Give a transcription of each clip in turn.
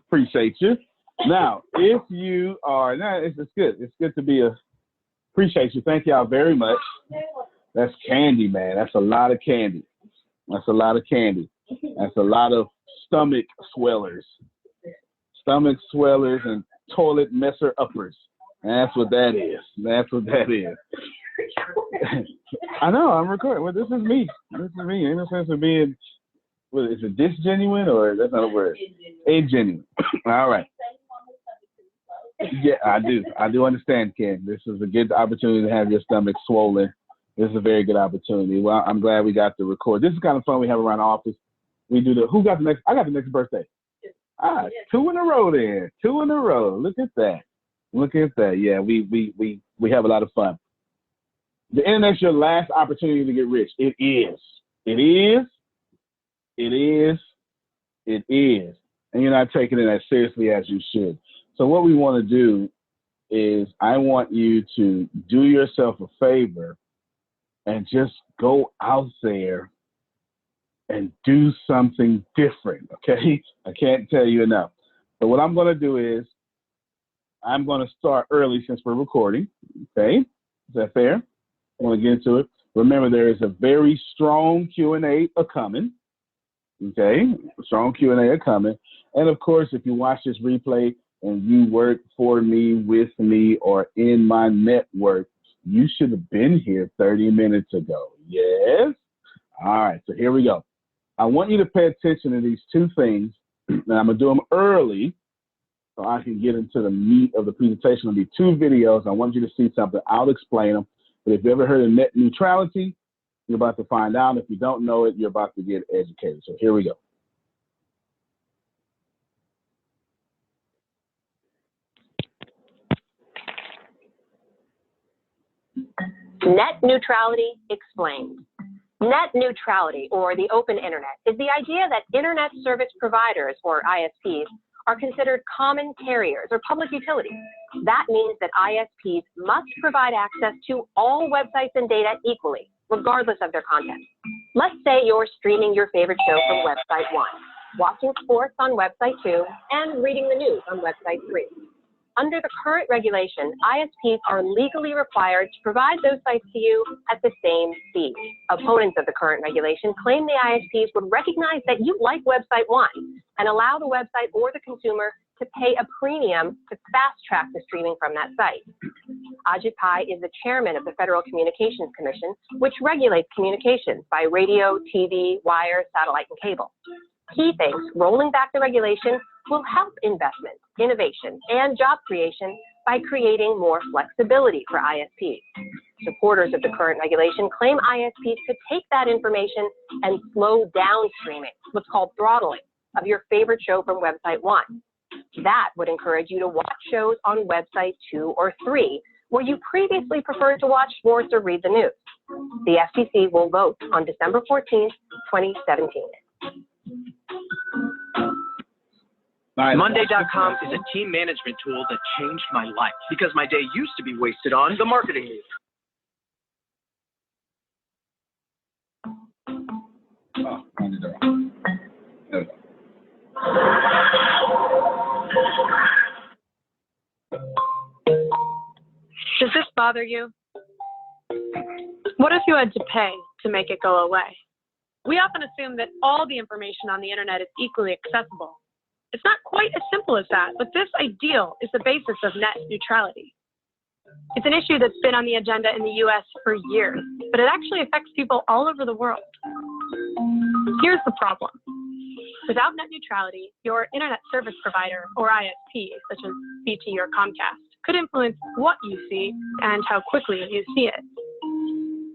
Appreciate you. Now, if you are, it's good. It's good to be appreciate you. Thank y'all very much. That's candy, man. That's a lot of candy. That's a lot of candy. That's a lot of stomach swellers. Stomach swellers and toilet messer uppers. That's what that is. That's what that is. I know, I'm recording. Well, this is me. This is me. Ain't no sense of being, what, is it disgenuine or that's not a word? Ingenuine. All right. Yeah, I do. I do understand, Ken. This is a good opportunity to have your stomach swollen. This is a very good opportunity. Well, I'm glad we got to record. This is kind of fun we have around the office. We do who got the next? I got the next birthday. Ah, 2 in a row then. 2 in a row. Look at that. Look at that. Yeah, we have a lot of fun. The internet's your last opportunity to get rich. It is. It is. It is. It is. And you're not taking it as seriously as you should. So what we want to do is I want you to do yourself a favor and just go out there and do something different, okay? I can't tell you enough. So what I'm going to do is I'm going to start early since we're recording, okay? Is that fair? I want to get into it. Remember, there is a very strong Q&A coming, okay? Strong Q&A coming. And, of course, if you watch this replay and you work for me, with me, or in my network, you should have been here 30 minutes ago. Yes? All right, so here we go. I want you to pay attention to these 2 things, and I'm going to do them early so I can get into the meat of the presentation. It'll be 2 videos. I want you to see something. I'll explain them. But if you ever heard of net neutrality, you're about to find out. If you don't know it, you're about to get educated. So here we go. Net neutrality explained. Net neutrality, or the open internet, is the idea that internet service providers, or ISPs, are considered common carriers or public utilities. That means that ISPs must provide access to all websites and data equally, regardless of their content. Let's say you're streaming your favorite show from website 1, watching sports on website 2, and reading the news on website 3. Under the current regulation, ISPs are legally required to provide those sites to you at the same speed. Opponents of the current regulation claim the ISPs would recognize that you like website 1 and allow the website or the consumer to pay a premium to fast-track the streaming from that site. Ajit Pai is the chairman of the Federal Communications Commission, which regulates communications by radio, TV, wire, satellite, and cable. He thinks rolling back the regulation will help investment, innovation, and job creation by creating more flexibility for ISPs. Supporters of the current regulation claim ISPs could take that information and slow down streaming, what's called throttling, of your favorite show from website 1. That would encourage you to watch shows on website 2 or 3, where you previously preferred to watch sports or read the news. The FCC will vote on December 14th, 2017. Monday.com is a team management tool that changed my life because my day used to be wasted on the marketing news. Oh, Does this bother you? What if you had to pay to make it go away? We often assume that all the information on the internet is equally accessible. It's not quite as simple as that, but this ideal is the basis of net neutrality. It's an issue that's been on the agenda in the US for years, but it actually affects people all over the world. Here's the problem. Without net neutrality, your internet service provider, or ISP, such as BT or Comcast, could influence what you see and how quickly you see it.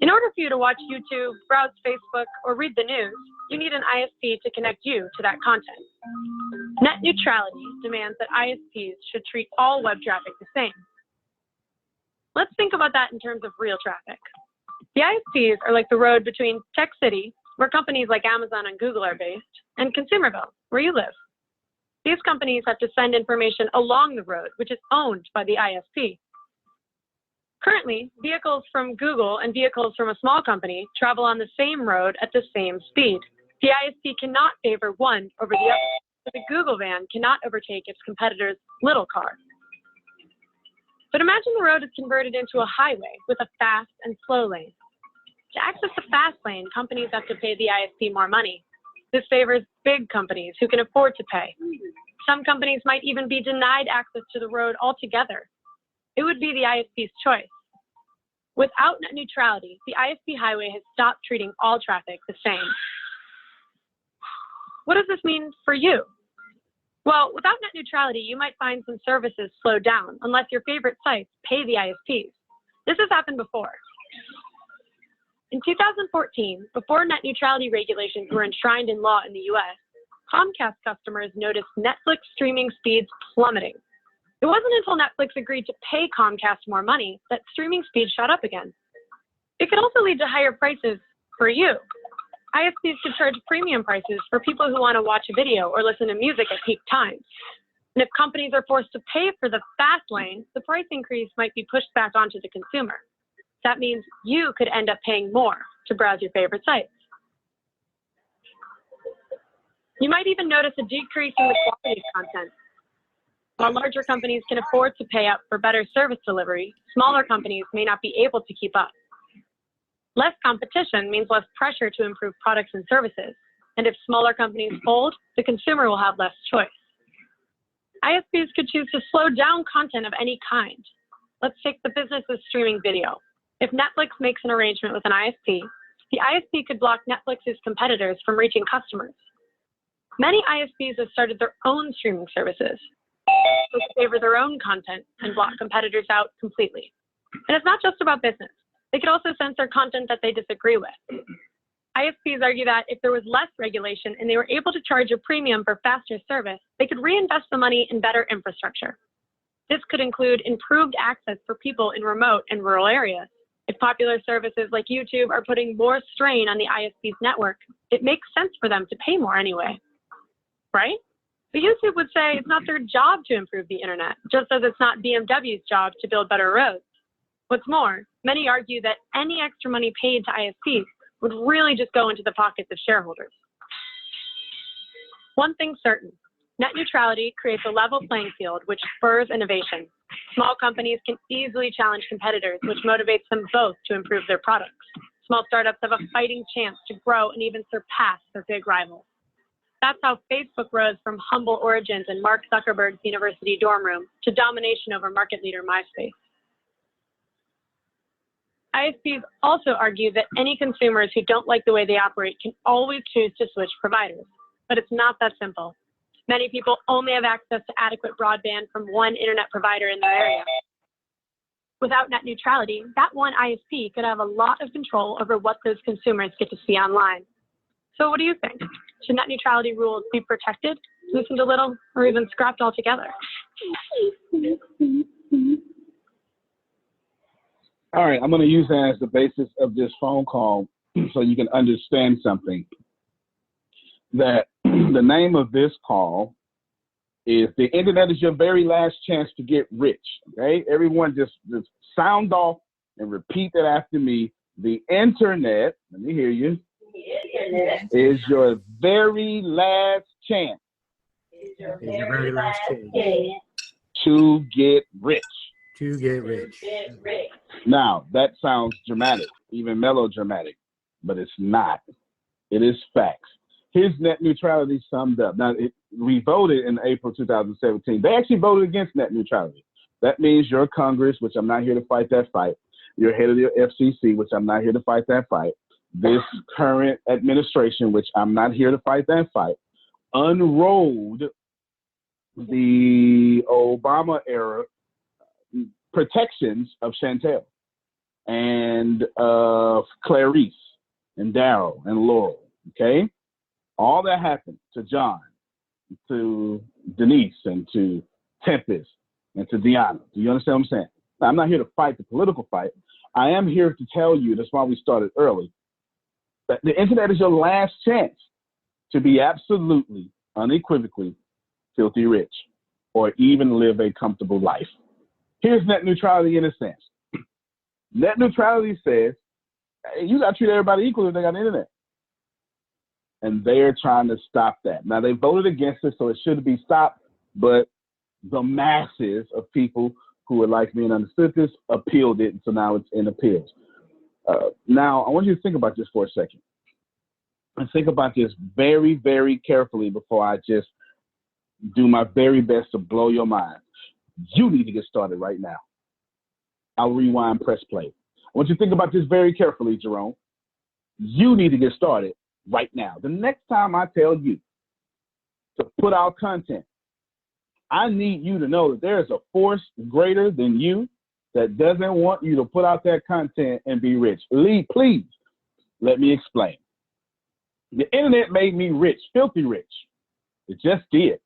In order for you to watch YouTube, browse Facebook, or read the news, you need an ISP to connect you to that content. Net neutrality demands that ISPs should treat all web traffic the same. Let's think about that in terms of real traffic. The ISPs are like the road between Tech City, where companies like Amazon and Google are based, and Consumerville, where you live. These companies have to send information along the road, which is owned by the ISP. Currently, vehicles from Google and vehicles from a small company travel on the same road at the same speed. The ISP cannot favor one over the other. but the Google van cannot overtake its competitor's little car. But imagine the road is converted into a highway with a fast and slow lane. To access the fast lane, companies have to pay the ISP more money. This favors big companies who can afford to pay. Some companies might even be denied access to the road altogether. It would be the ISP's choice. Without net neutrality, the ISP highway has stopped treating all traffic the same. What does this mean for you? Well, without net neutrality, you might find some services slow down unless your favorite sites pay the ISPs. This has happened before. In 2014, before net neutrality regulations were enshrined in law in the US, Comcast customers noticed Netflix streaming speeds plummeting. It wasn't until Netflix agreed to pay Comcast more money that streaming speeds shot up again. It could also lead to higher prices for you. ISPs could charge premium prices for people who want to watch a video or listen to music at peak times. And if companies are forced to pay for the fast lane, the price increase might be pushed back onto the consumer. That means you could end up paying more to browse your favorite sites. You might even notice a decrease in the quality of content. While larger companies can afford to pay up for better service delivery, smaller companies may not be able to keep up. Less competition means less pressure to improve products and services. And if smaller companies fold, the consumer will have less choice. ISPs could choose to slow down content of any kind. Let's take the business of streaming video. If Netflix makes an arrangement with an ISP, the ISP could block Netflix's competitors from reaching customers. Many ISPs have started their own streaming services. They favor their own content and block competitors out completely. And it's not just about business. They could also censor content that they disagree with. ISPs argue that if there was less regulation and they were able to charge a premium for faster service, they could reinvest the money in better infrastructure. This could include improved access for people in remote and rural areas. If popular services like YouTube are putting more strain on the ISP's network, it makes sense for them to pay more anyway, right? But YouTube would say it's not their job to improve the internet, just as it's not BMW's job to build better roads. What's more, many argue that any extra money paid to ISPs would really just go into the pockets of shareholders. One thing's certain, net neutrality creates a level playing field which spurs innovation. Small companies can easily challenge competitors, which motivates them both to improve their products. Small startups have a fighting chance to grow and even surpass their big rivals. That's how Facebook rose from humble origins in Mark Zuckerberg's university dorm room to domination over market leader MySpace. ISPs also argue that any consumers who don't like the way they operate can always choose to switch providers. But it's not that simple. Many people only have access to adequate broadband from one internet provider in their area. Without net neutrality, that one ISP could have a lot of control over what those consumers get to see online. So what do you think? Should net neutrality rules be protected, loosened a little, or even scrapped altogether? All right, I'm going to use that as the basis of this phone call so you can understand something. That the name of this call is the internet is your very last chance to get rich. Okay, everyone just sound off and repeat that after me. The internet, let me hear you, is your very last chance. Is your very last chance to get rich. To get rich. Now, that sounds dramatic, even melodramatic, but it's not. It is facts. Here's net neutrality summed up. Now, we voted in April 2017. They actually voted against net neutrality. That means your Congress, which I'm not here to fight that fight, your head of the FCC, which I'm not here to fight that fight, this current administration, which I'm not here to fight that fight, unrolled the Obama era protections of Chantel and Clarice and Daryl and Laurel, okay? All that happened to John, to Denise, and to Tempest, and to Deanna. Do you understand what I'm saying? Now, I'm not here to fight the political fight. I am here to tell you, that's why we started early, that the internet is your last chance to be absolutely, unequivocally filthy rich, or even live a comfortable life. Here's net neutrality in a sense. Net neutrality says, hey, you got to treat everybody equal if they got the internet. and they're trying to stop that. Now, they voted against it, so it should be stopped, but the masses of people who would like me and understood this appealed it, and so now it's in appeals. Now, I want you to think about this for a second. And think about this very, very carefully before I just do my very best to blow your mind. You need to get started right now. I'll rewind, press play. I want you to think about this very carefully, Jerome. You need to get started right now. The next time I tell you to put out content, I need you to know that there is a force greater than you that doesn't want you to put out that content and be rich. Lee, please, let me explain. The internet made me rich, filthy rich. It just did.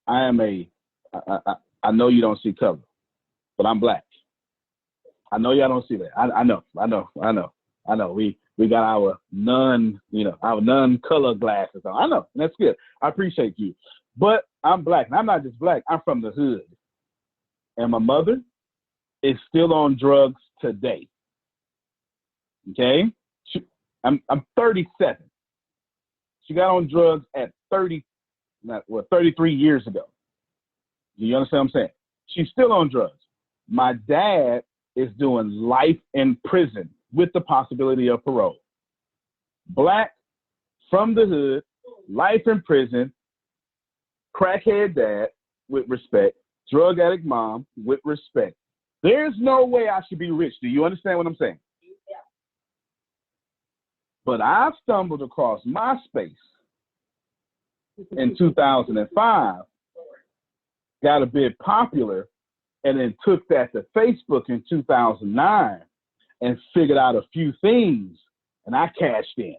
I know you don't see color, but I'm black. I know y'all don't see that. I know. We got our non-color glasses on. I know, and that's good. I appreciate you. But I'm black, and I'm not just black. I'm from the hood. And my mother is still on drugs today. Okay? I'm 37. She got on drugs at 33 years ago. Do you understand what I'm saying? She's still on drugs. My dad is doing life in prison with the possibility of parole. Black, from the hood, life in prison, crackhead dad with respect, drug addict mom with respect. There's no way I should be rich. Do you understand what I'm saying? Yeah. But I stumbled across MySpace in 2005, got a bit popular, and then took that to Facebook in 2009 and figured out a few things, and I cashed in.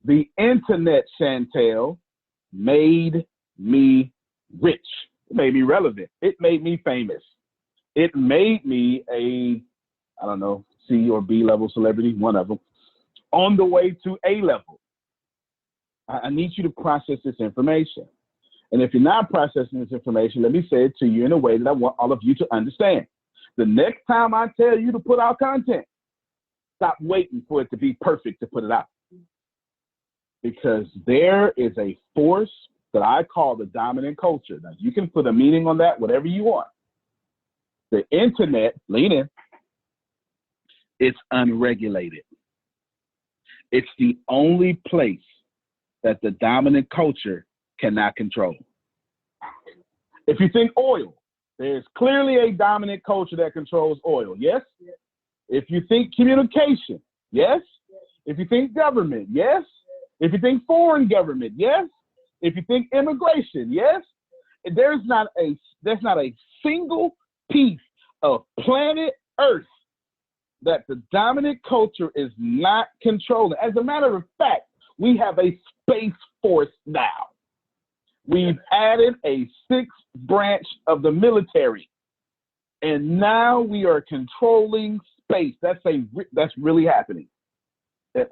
The internet, Chantel, made me rich. It made me relevant. It made me famous. It made me a, C or B level celebrity, one of them, on the way to A level. I need you to process this information. And if you're not processing this information, let me say it to you in a way that I want all of you to understand. The next time I tell you to put out content, stop waiting for it to be perfect to put it out. Because there is a force that I call the dominant culture. Now, you can put a meaning on that, whatever you want. The internet, lean in, it's unregulated. It's the only place that the dominant culture cannot control. If you think oil, there's clearly a dominant culture that controls oil, yes? If you think communication, yes? If you think government, yes? If you think foreign government, yes? If you think immigration, yes? There's not a single piece of planet Earth that the dominant culture is not controlling. As a matter of fact, we have a space force now. We've added a sixth branch of the military, and now we are controlling space. That's really happening.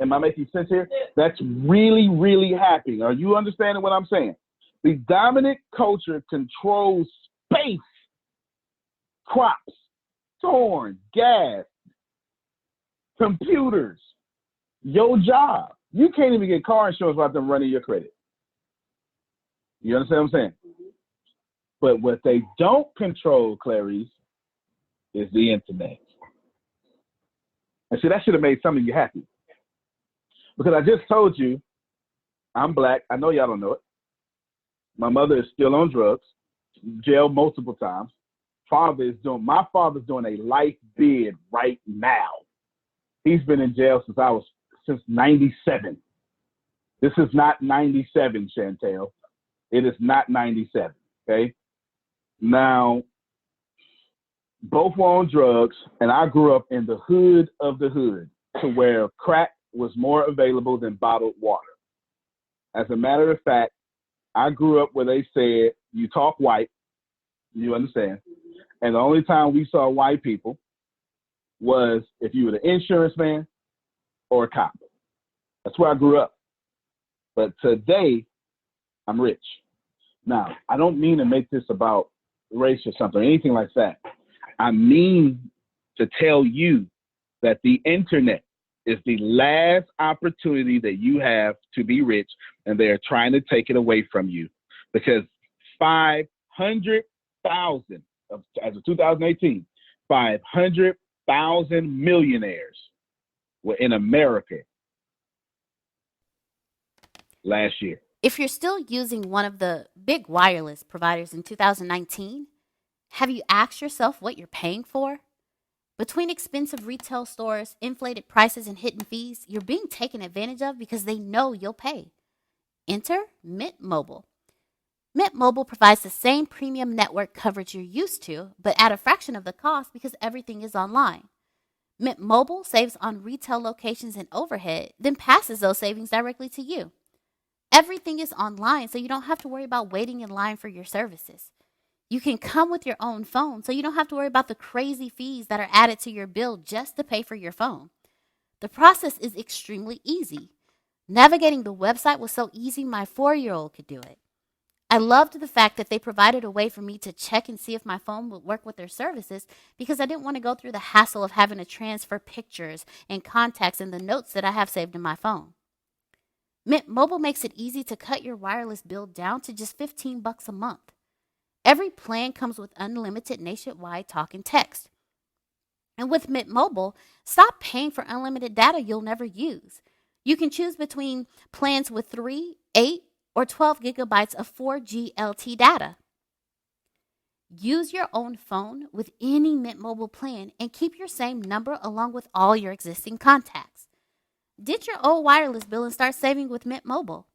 Am I making sense here? That's really, really happening. Are you understanding what I'm saying? The dominant culture controls space, crops, corn, gas, computers, your job. You can't even get car insurance without them running your credit. You understand what I'm saying? But what they don't control, Clarice, is the internet. And see, that should have made some of you happy. Because I just told you, I'm black. I know y'all don't know it. My mother is still on drugs, jail multiple times. My father's doing a life bid right now. He's been in jail since 97. This is not 97, Chantel. It is not 97, okay? Now, both were on drugs, and I grew up in the hood of the hood to where crack was more available than bottled water. As a matter of fact, I grew up where they said, you talk white, you understand, and the only time we saw white people was if you were the insurance man or a cop. That's where I grew up. But today, I'm rich. Now, I don't mean to make this about race or something, or anything like that. I mean to tell you that the internet It's the last opportunity that you have to be rich, and they're trying to take it away from you because 500,000, as of 2018, 500,000 millionaires were in America last year. If you're still using one of the big wireless providers in 2019, have you asked yourself what you're paying for? Between expensive retail stores, inflated prices, and hidden fees, you're being taken advantage of because they know you'll pay. Enter Mint Mobile. Mint Mobile provides the same premium network coverage you're used to, but at a fraction of the cost because everything is online. Mint Mobile saves on retail locations and overhead, then passes those savings directly to you. Everything is online, so you don't have to worry about waiting in line for your services. You can come with your own phone, so you don't have to worry about the crazy fees that are added to your bill just to pay for your phone. The process is extremely easy. Navigating the website was so easy, my 4-year-old could do it. I loved the fact that they provided a way for me to check and see if my phone would work with their services because I didn't want to go through the hassle of having to transfer pictures and contacts and the notes that I have saved in my phone. Mint Mobile makes it easy to cut your wireless bill down to just $15 a month. Every plan comes with unlimited nationwide talk and text. And with Mint Mobile, stop paying for unlimited data you'll never use. You can choose between plans with 3, 8, or 12 gigabytes of 4G LTE data. Use your own phone with any Mint Mobile plan and keep your same number along with all your existing contacts. Ditch your old wireless bill and start saving with Mint Mobile.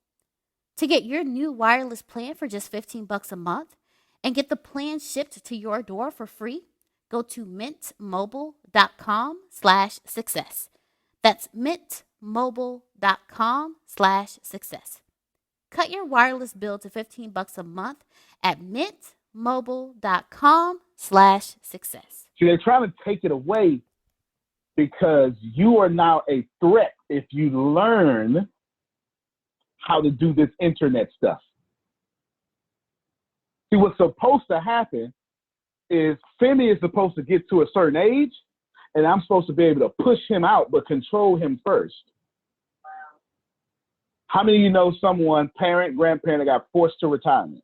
To get your new wireless plan for just $15 a month and get the plan shipped to your door for free, go to mintmobile.com/success. That's mintmobile.com/success. Cut your wireless bill to $15 a month at mintmobile.com/success. See, they're trying to take it away because you are now a threat if you learn how to do this internet stuff. See, what's supposed to happen is Femi is supposed to get to a certain age, and I'm supposed to be able to push him out but control him first. How many of you know someone, parent, grandparent, that got forced to retirement?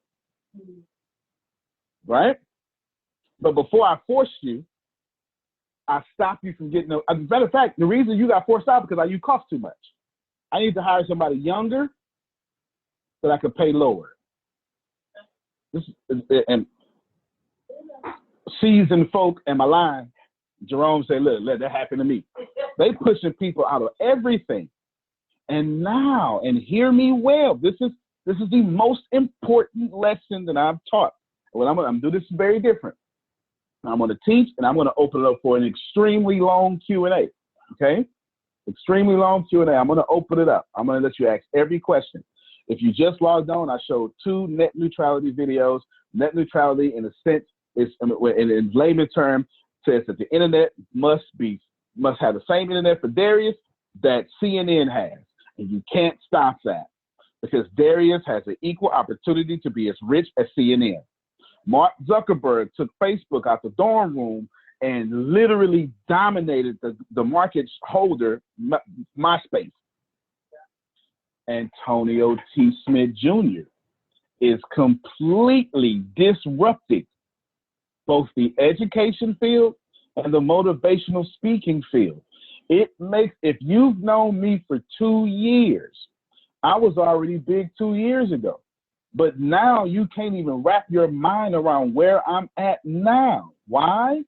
Right? But before I forced you, I stopped you from getting, as a matter of fact, the reason you got forced out because you cost too much. I need to hire somebody younger that I could pay lower. And seasoned folk in my line, Jerome said, look, let that happen to me. They pushing people out of everything. And now, and hear me well, this is the most important lesson that I've taught. Well, I'm going to do this very different. I'm going to teach, and I'm going to open it up for an extremely long Q&A, okay? Extremely long Q&A. I'm going to open it up. I'm going to let you ask every question. If you just logged on, I showed 2 net neutrality videos. Net neutrality, in a sense, in layman term, says that the internet must have the same internet for Darius that CNN has. And you can't stop that because Darius has an equal opportunity to be as rich as CNN. Mark Zuckerberg took Facebook out the dorm room and literally dominated the market holder, MySpace. Antonio T. Smith Jr. is completely disrupting both the education field and the motivational speaking field. If you've known me for 2 years, I was already big 2 years ago, but now you can't even wrap your mind around where I'm at now. Why?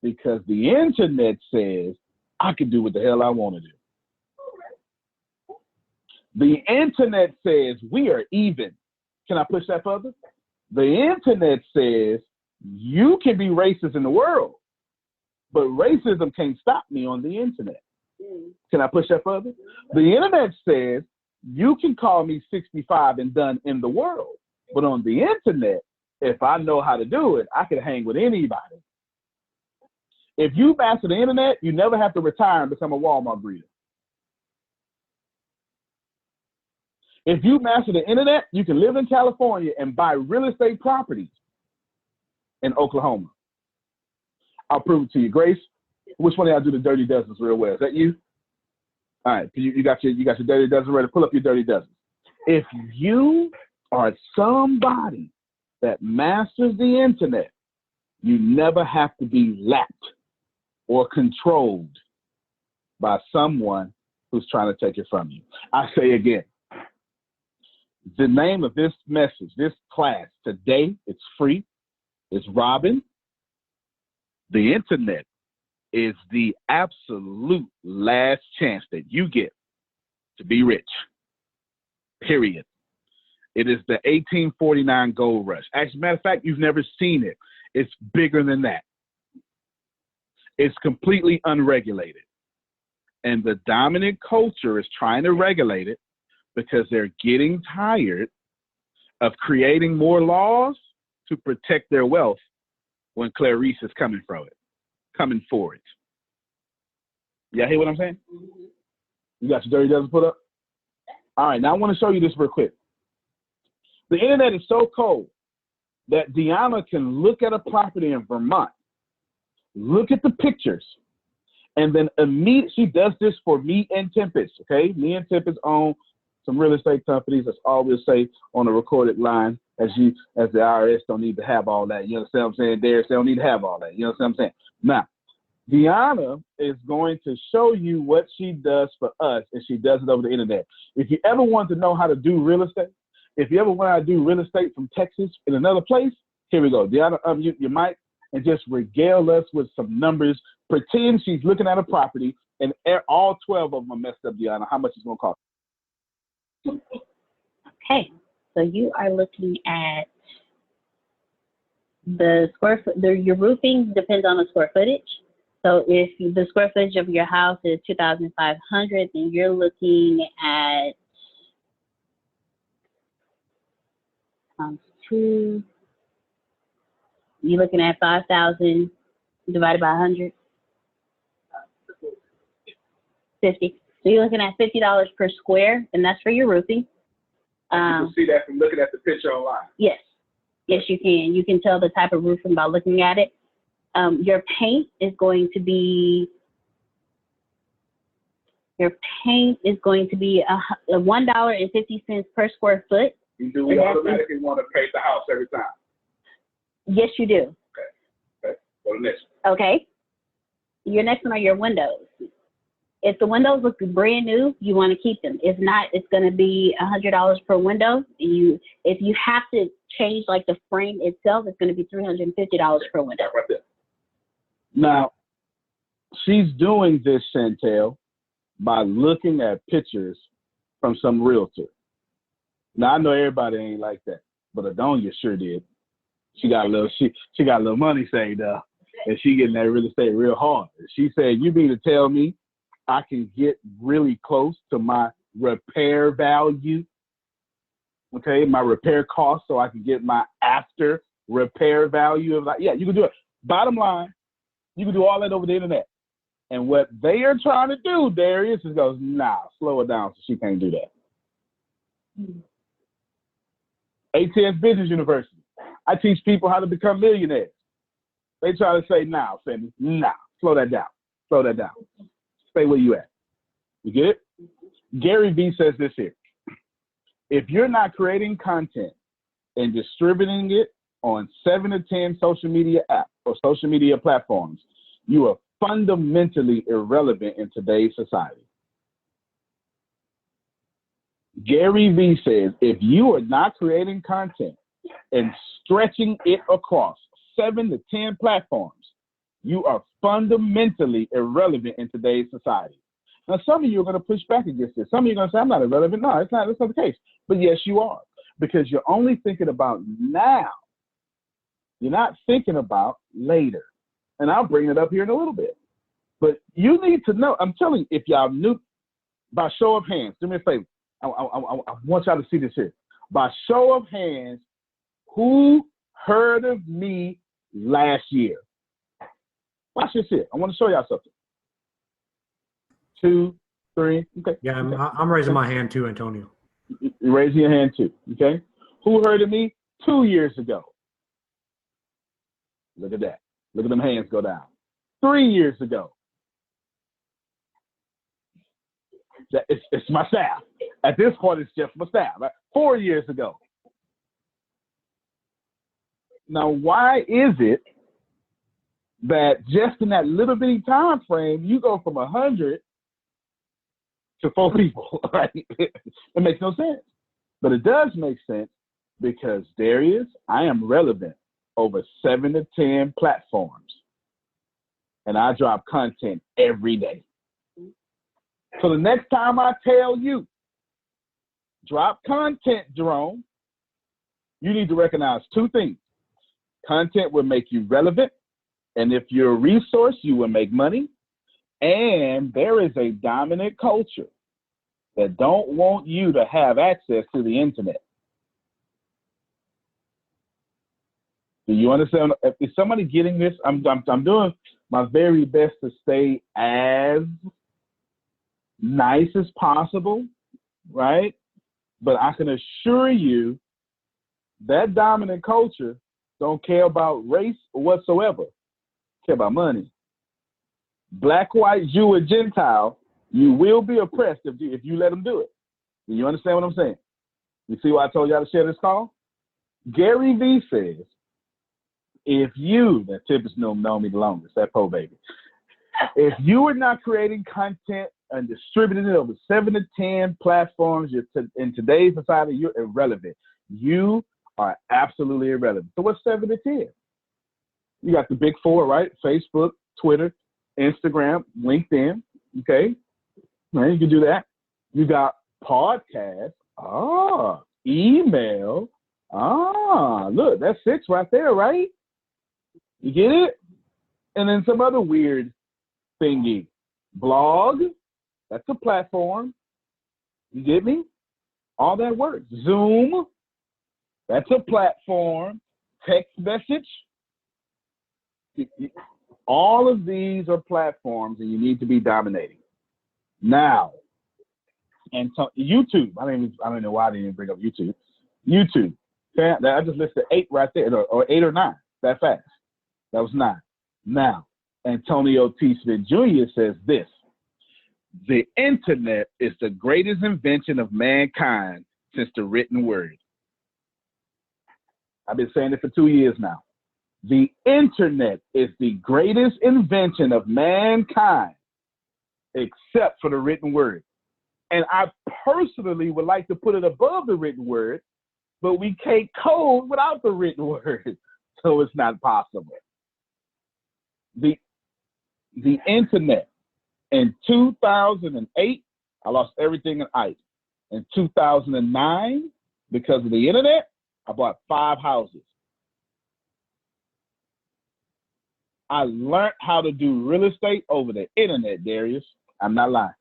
Because the internet says I can do what the hell I want to do. The internet says we are even. Can I push that further? The internet says you can be racist in the world, but racism can't stop me on the internet. Can I push that further? The internet says you can call me 65 and done in the world, but on the internet, if I know how to do it, I can hang with anybody. If you master the internet, you never have to retire and become a Walmart breeder. If you master the internet, you can live in California and buy real estate properties in Oklahoma. I'll prove it to you. Grace, which one of y'all do the dirty dozens real well? Is that you? All right, you got your dirty dozen ready. Pull up your dirty dozen. If you are somebody that masters the internet, you never have to be lapped or controlled by someone who's trying to take it from you. I say again, the name of this message, this class today, it's free. It's Robin. The internet is the absolute last chance that you get to be rich. Period. It is the 1849 gold rush. As a matter of fact, you've never seen it. It's bigger than that. It's completely unregulated. And the dominant culture is trying to regulate it because they're getting tired of creating more laws to protect their wealth when Clarice is coming for it. Y'all hear what I'm saying? You got your dirty dozen put up? All right, now I want to show you this real quick. The internet is so cold that Deanna can look at a property in Vermont, look at the pictures, and then immediately, she does this for me and Tempest, okay? Me and Tempest own some real estate companies. That's all we'll say on a recorded line, as the IRS don't need to have all that. You understand what I'm saying? They don't need to have all that. You understand what I'm saying? Now, Deanna is going to show you what she does for us, and she does it over the internet. If you ever want to know how to do real estate, if you ever want to do real estate from Texas in another place, here we go. Deanna, unmute your mic and just regale us with some numbers. Pretend she's looking at a property, and all 12 of them are messed up, Deanna. How much is it going to cost? Okay, so you are looking at the square foot. Your roofing depends on the square footage. So if the square footage of your house is 2,500, then you're looking at you're looking at 5,000 divided by 100. 50. So you're looking at $50 per square, and that's for your roofing. You can see that from looking at the picture online. Yes. Yes, you can. You can tell the type of roofing by looking at it. Your paint is going to be $1.50 per square foot. Do we automatically want to paint the house every time? Yes, you do. Okay. Go to the next one. Okay. Your next one are your windows. If the windows look brand new, you want to keep them. If not, it's going to be $100 per window. If you have to change like the frame itself, it's going to be $350 per window. Right there. Now, she's doing this, Chantel, by looking at pictures from some realtor. Now, I know everybody ain't like that, but Adonia sure did. She got a little money saved up, and she getting that real estate real hard. She said, "You mean to tell me I can get really close to my repair value, okay, my repair cost, so I can get my after repair value of yeah, you can do it. Bottom line, you can do all that over the internet. And what they are trying to do, Darius, is goes, nah, slow it down so she can't do that. ATS Business University. I teach people how to become millionaires. They try to say, nah, Femi, nah, slow that down. Slow that down. Stay where you at. You get it? Gary Vee says this here. If you're not creating content and distributing it on 7 to 10 social media apps or social media platforms, you are fundamentally irrelevant in today's society. Gary Vee says, if you are not creating content and stretching it across 7 to 10 platforms, you are fundamentally irrelevant in today's society. Now, some of you are going to push back against this. Some of you are going to say, I'm not irrelevant. No, that's not the case. But yes, you are, because you're only thinking about now. You're not thinking about later. And I'll bring it up here in a little bit. But you need to know, I'm telling you, if y'all knew, by show of hands, do me a favor. I want y'all to see this here. By show of hands, who heard of me last year? Watch this here. I want to show y'all something. 2, 3. Okay. Yeah, I'm raising my hand too, Antonio. You're raising your hand too. Okay. Who heard of me 2 years ago? Look at that. Look at them hands go down. 3 years ago. It's my staff. At this point, it's just my staff. Right? 4 years ago. Now, why is it that just in that little bitty time frame, you go from 100 to 4 people, right? It makes no sense. But it does make sense because, Darius, I am relevant over 7 to 10 platforms. And I drop content every day. So the next time I tell you, drop content, Jerome, you need to recognize 2 things. Content will make you relevant. And if you're a resource, you will make money. And there is a dominant culture that don't want you to have access to the internet. Do you understand? Is somebody getting this? I'm doing my very best to stay as nice as possible, right? But I can assure you that dominant culture don't care about race whatsoever. Care about money. Black, white, Jew, or Gentile, you will be oppressed if you let them do it. Do you understand what I'm saying? You see why I told y'all to share this call? Gary Vee says, if you, that Tip has known me the longest, that po baby, if you are not creating content and distributing it over 7 to 10 platforms, in today's society, you're irrelevant. You are absolutely irrelevant. So what's 7 to 10? You got the big 4, right? Facebook, Twitter, Instagram, LinkedIn, okay? Right, you can do that. You got podcasts, email, look, that's 6 right there, right? You get it? And then some other weird thingy. Blog, that's a platform. You get me? All that works. Zoom, that's a platform. Text message. All of these are platforms, and you need to be dominating. Now, and so YouTube. I don't know why I didn't even bring up YouTube. YouTube. Okay, I just listed 8 right there, or 8 or 9. That fast. That was 9. Now, Antonio T. Smith Jr. says this: the internet is the greatest invention of mankind since the written word. I've been saying it for 2 years now. The internet is the greatest invention of mankind except for the written word. And I personally would like to put it above the written word, but we can't code without the written word, so it's not possible. The internet, in 2008, I lost everything in ice. In 2009, because of the internet, I bought 5 houses. I learned how to do real estate over the internet, Darius. I'm not lying.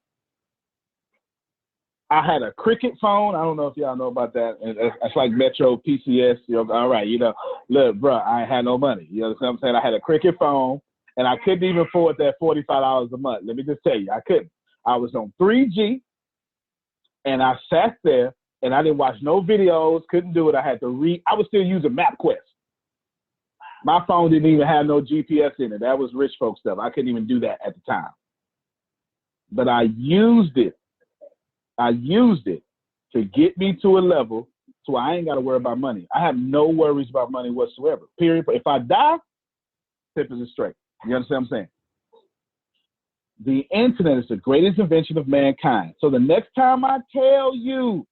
I had a cricket phone. I don't know if y'all know about that. It's like Metro PCS. All right, look, bro, I ain't had no money. You understand what I'm saying? I had a cricket phone, and I couldn't even afford that $45 a month. Let me just tell you, I couldn't. I was on 3G, and I sat there, and I didn't watch no videos, couldn't do it. I had to read. I was still using MapQuest. My phone didn't even have no GPS in it. That was rich folk stuff. I couldn't even do that at the time. But I used it. I used it to get me to a level so I ain't got to worry about money. I have no worries about money whatsoever, period. If I die, tip is straight. You understand what I'm saying? The internet is the greatest invention of mankind. So the next time I tell you,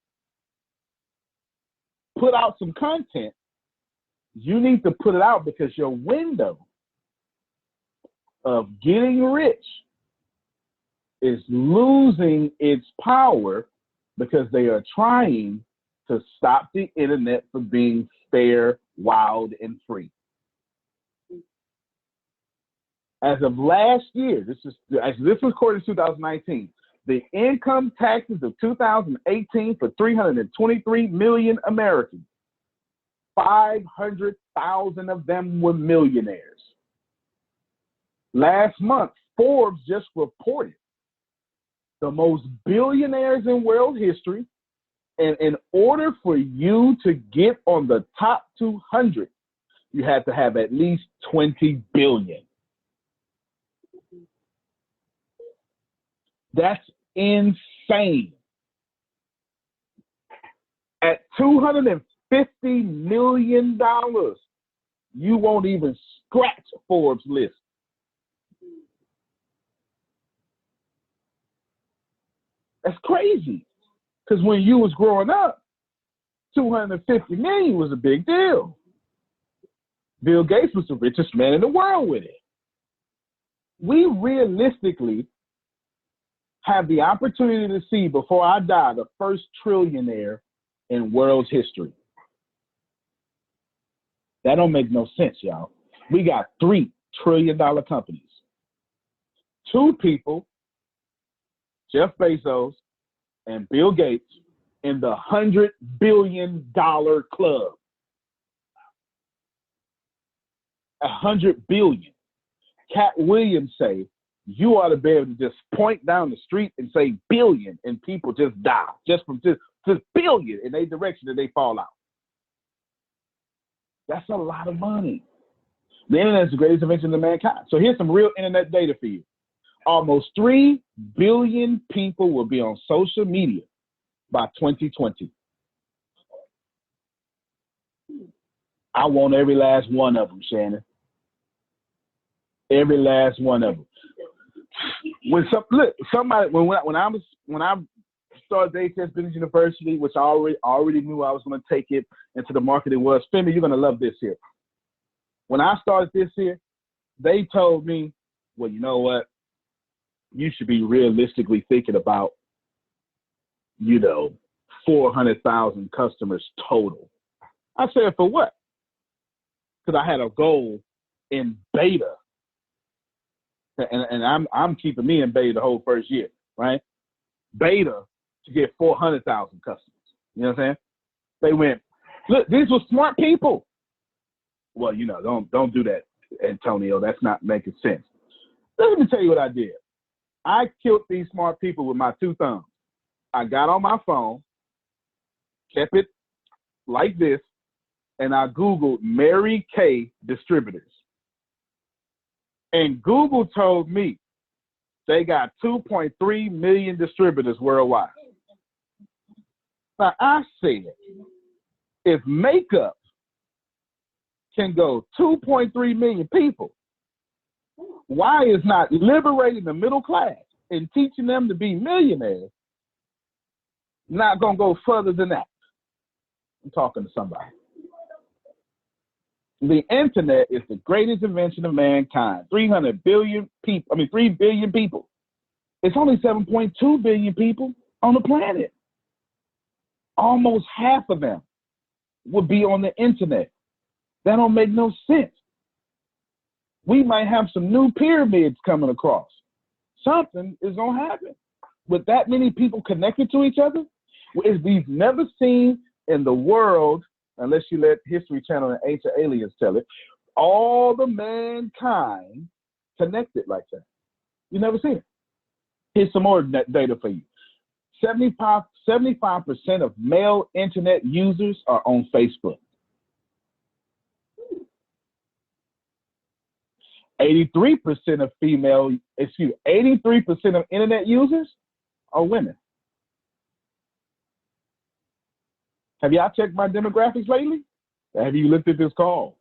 put out some content, you need to put it out because your window of getting rich is losing its power because they are trying to stop the internet from being fair, wild, and free. As of last year, this was recorded in 2019, the income taxes of 2018 for 323 million Americans, 500,000 of them were millionaires. Last month, Forbes just reported the most billionaires in world history, and in order for you to get on the top 200, you had to have at least 20 billion. That's insane. insane. At $250 million, you won't even scratch Forbes' list. That's crazy. Because when you was growing up, 250 million was a big deal. Bill Gates was the richest man in the world with it. We realistically have the opportunity to see, before I die, the first trillionaire in world's history. That don't make no sense, y'all. We got $3 trillion companies. 2 people, Jeff Bezos and Bill Gates, in the $100 billion club. $100 billion. Cat Williams say, you ought to be able to just point down the street and say billion, and people just die just from just billion in their direction, and they fall out. That's a lot of money. The internet is the greatest invention of mankind. So here's some real internet data for you. Almost 3 billion people will be on social media by 2020. I want every last one of them, Shannon. Every last one of them. When I started ATS Business University, which I already knew I was going to take it into the market it was. Femi, you're going to love this here. When I started this here, they told me, well, you know what? You should be realistically thinking about, 400,000 customers total. I said, for what? Because I had a goal in beta. And I'm keeping me in beta the whole first year, right? Beta to get 400,000 customers. You know what I'm saying? They went, look, these were smart people. Well, don't do that, Antonio. That's not making sense. Let me tell you what I did. I killed these smart people with my 2 thumbs. I got on my phone, kept it like this, and I Googled Mary Kay distributors. And Google told me they got 2.3 million distributors worldwide. Now, I said, if makeup can go 2.3 million people, why is not liberating the middle class and teaching them to be millionaires not going to go further than that? I'm talking to somebody. The internet is the greatest invention of mankind. 3 billion people. It's only 7.2 billion people on the planet. Almost half of them would be on the internet. That don't make no sense. We might have some new pyramids coming across. Something is going to happen. With that many people connected to each other, we've never seen in the world, unless you let History Channel and Ancient Aliens tell it, all the mankind connected like that. You never seen it. Here's some more data for you. 75% of male internet users are on Facebook. 83% of 83% of internet users are women. Have y'all checked my demographics lately? Have you looked at this call?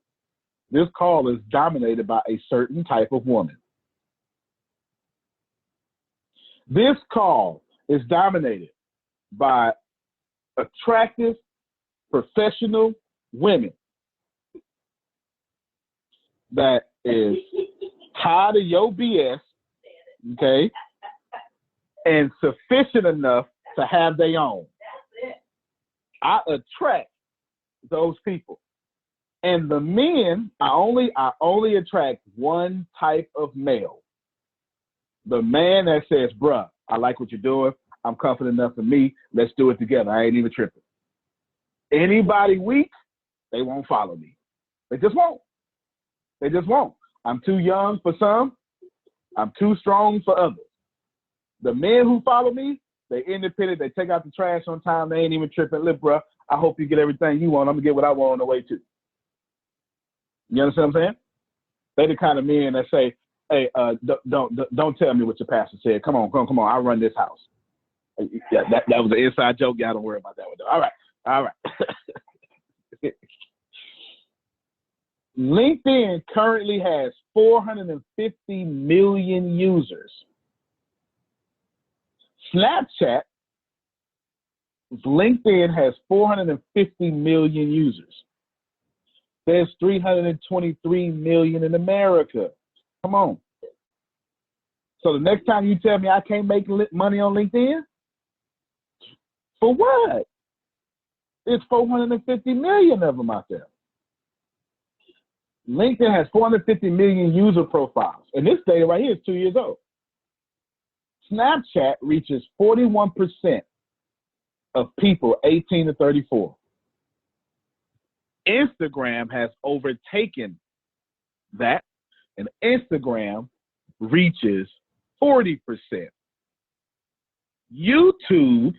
This call is dominated by a certain type of woman. This call is dominated by attractive, professional women that is tired of your BS, okay, and sufficient enough to have their own. I attract those people. And the men, I only attract one type of male. The man that says, bruh, I like what you're doing. I'm confident enough in me. Let's do it together. I ain't even tripping. Anybody weak, they won't follow me. They just won't. They just won't. I'm too young for some. I'm too strong for others. The men who follow me, they're independent. They take out the trash on time. They ain't even tripping. Look, bro, I hope you get everything you want. I'm going to get what I want on the way, too. You understand what I'm saying? They're the kind of men that say, hey, don't tell me what your pastor said. Come on. I run this house. Yeah, that was an inside joke. Y'all don't worry about that one, though. All right. LinkedIn currently has 450 million users. Snapchat, LinkedIn has 450 million users. There's 323 million in America. Come on. So the next time you tell me I can't make money on LinkedIn, for what? There's 450 million of them out there. LinkedIn has 450 million user profiles. And this data right here is 2 years old. Snapchat reaches 41% of people 18 to 34. Instagram has overtaken that, and Instagram reaches 40%. YouTube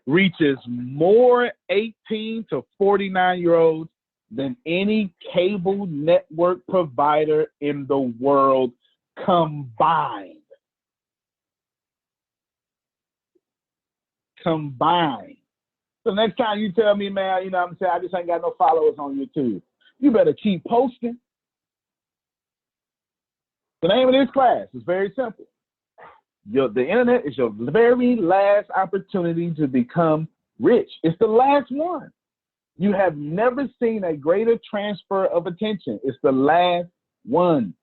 reaches more 18 to 49-year-olds than any cable network provider in the world combined. So next time you tell me, man, you know what I'm saying, I just ain't got no followers on YouTube, you better keep posting. The name of this class is very simple. The internet is your very last opportunity to become rich. It's the last one. You have never seen a greater transfer of attention. It's the last one.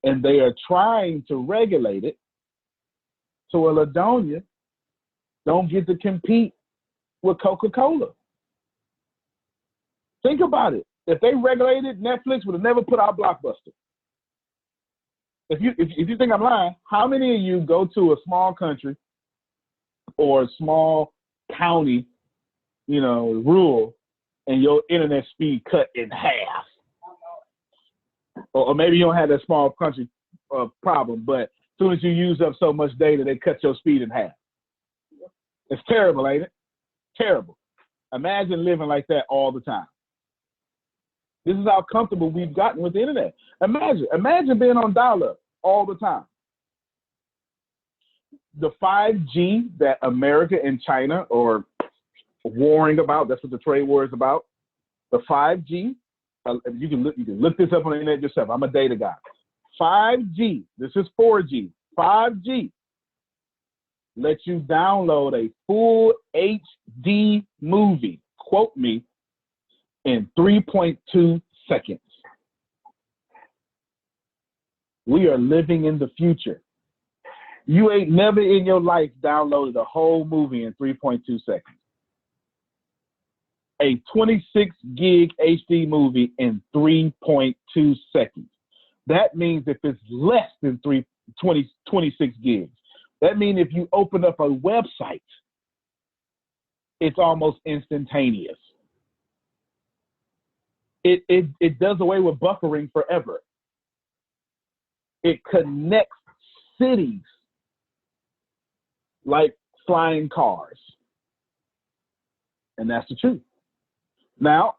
And they are trying to regulate it so a Ladonia don't get to compete with Coca-Cola. Think about it. If they regulated, Netflix would have never put out Blockbuster. If you think I'm lying, how many of you go to a small country or a small county, you know, rural, and your internet speed cut in half? Or maybe you don't have that small country problem, but as soon as you use up so much data, they cut your speed in half. It's terrible, ain't it? Terrible. Imagine living like that all the time. This is how comfortable we've gotten with the internet. Imagine being on dial-up all the time. The 5G that America and China are warring about, that's what the trade war is about. The 5G, you can look this up on the internet yourself. I'm a data guy. 5G, this is 4G. 5G lets you download a full HD movie, quote me, in 3.2 seconds. We are living in the future. You ain't never in your life downloaded a whole movie in 3.2 seconds. A 26 gig HD movie in 3.2 seconds. That means if it's less than 26 gigs, that means if you open up a website, it's almost instantaneous. It does away with buffering forever. It connects cities like flying cars. And that's the truth. Now,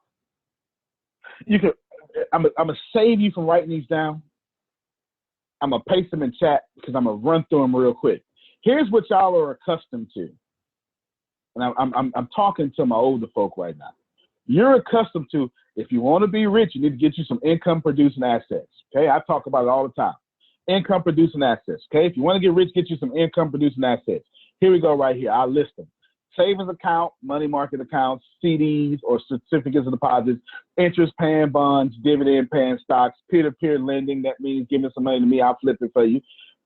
I'm gonna save you from writing these down. I'm gonna paste them in chat because I'm gonna run through them real quick. Here's what y'all are accustomed to. And I'm talking to my older folk right now. You're accustomed to, if you want to be rich, you need to get you some income producing assets. Okay, I talk about it all the time. Income producing assets. Okay, if you want to get rich, get you some income producing assets. Here we go right here. I'll list them. Savings account, money market accounts, CDs or certificates of deposits, interest paying bonds, dividend paying stocks, peer-to-peer lending. That means give me some money to me, I'll flip it for you.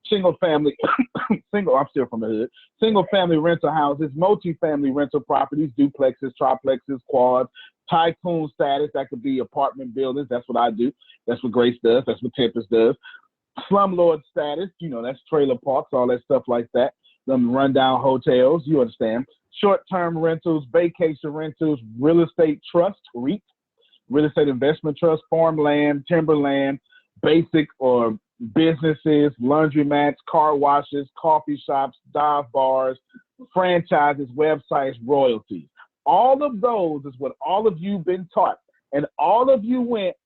Single family, I'm still from the hood. Single family rental houses, multi-family rental properties, duplexes, triplexes, quads, tycoon status. That could be apartment buildings. That's what I do. That's what Grace does. That's what Tempest does. Slumlord status, you know, that's trailer parks, all that stuff like that. Them rundown hotels, you understand. Short-term rentals, vacation rentals, real estate trust, REIT, real estate investment trust, farmland, timberland, basic or businesses, laundromats, car washes, coffee shops, dive bars, franchises, websites, royalties. All of those is what all of you been taught. And all of you went,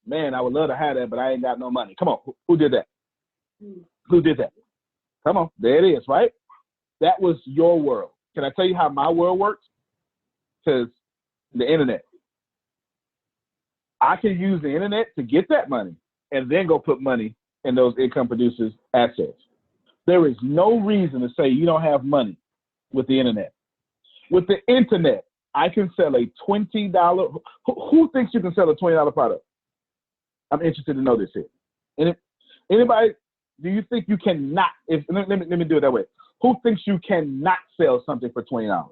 man, I would love to have that, but I ain't got no money. Come on, who did that? Who did that? Come on, there it is, right? That was your world. Can I tell you how my world works? Because the internet. I can use the internet to get that money and then go put money in those income producers' assets. There is no reason to say you don't have money with the internet. With the internet, I can sell a $20. Who thinks you can sell a $20 product? I'm interested to know this here. Anybody, do you think you cannot, let me do it that way. Who thinks you cannot sell something for $20?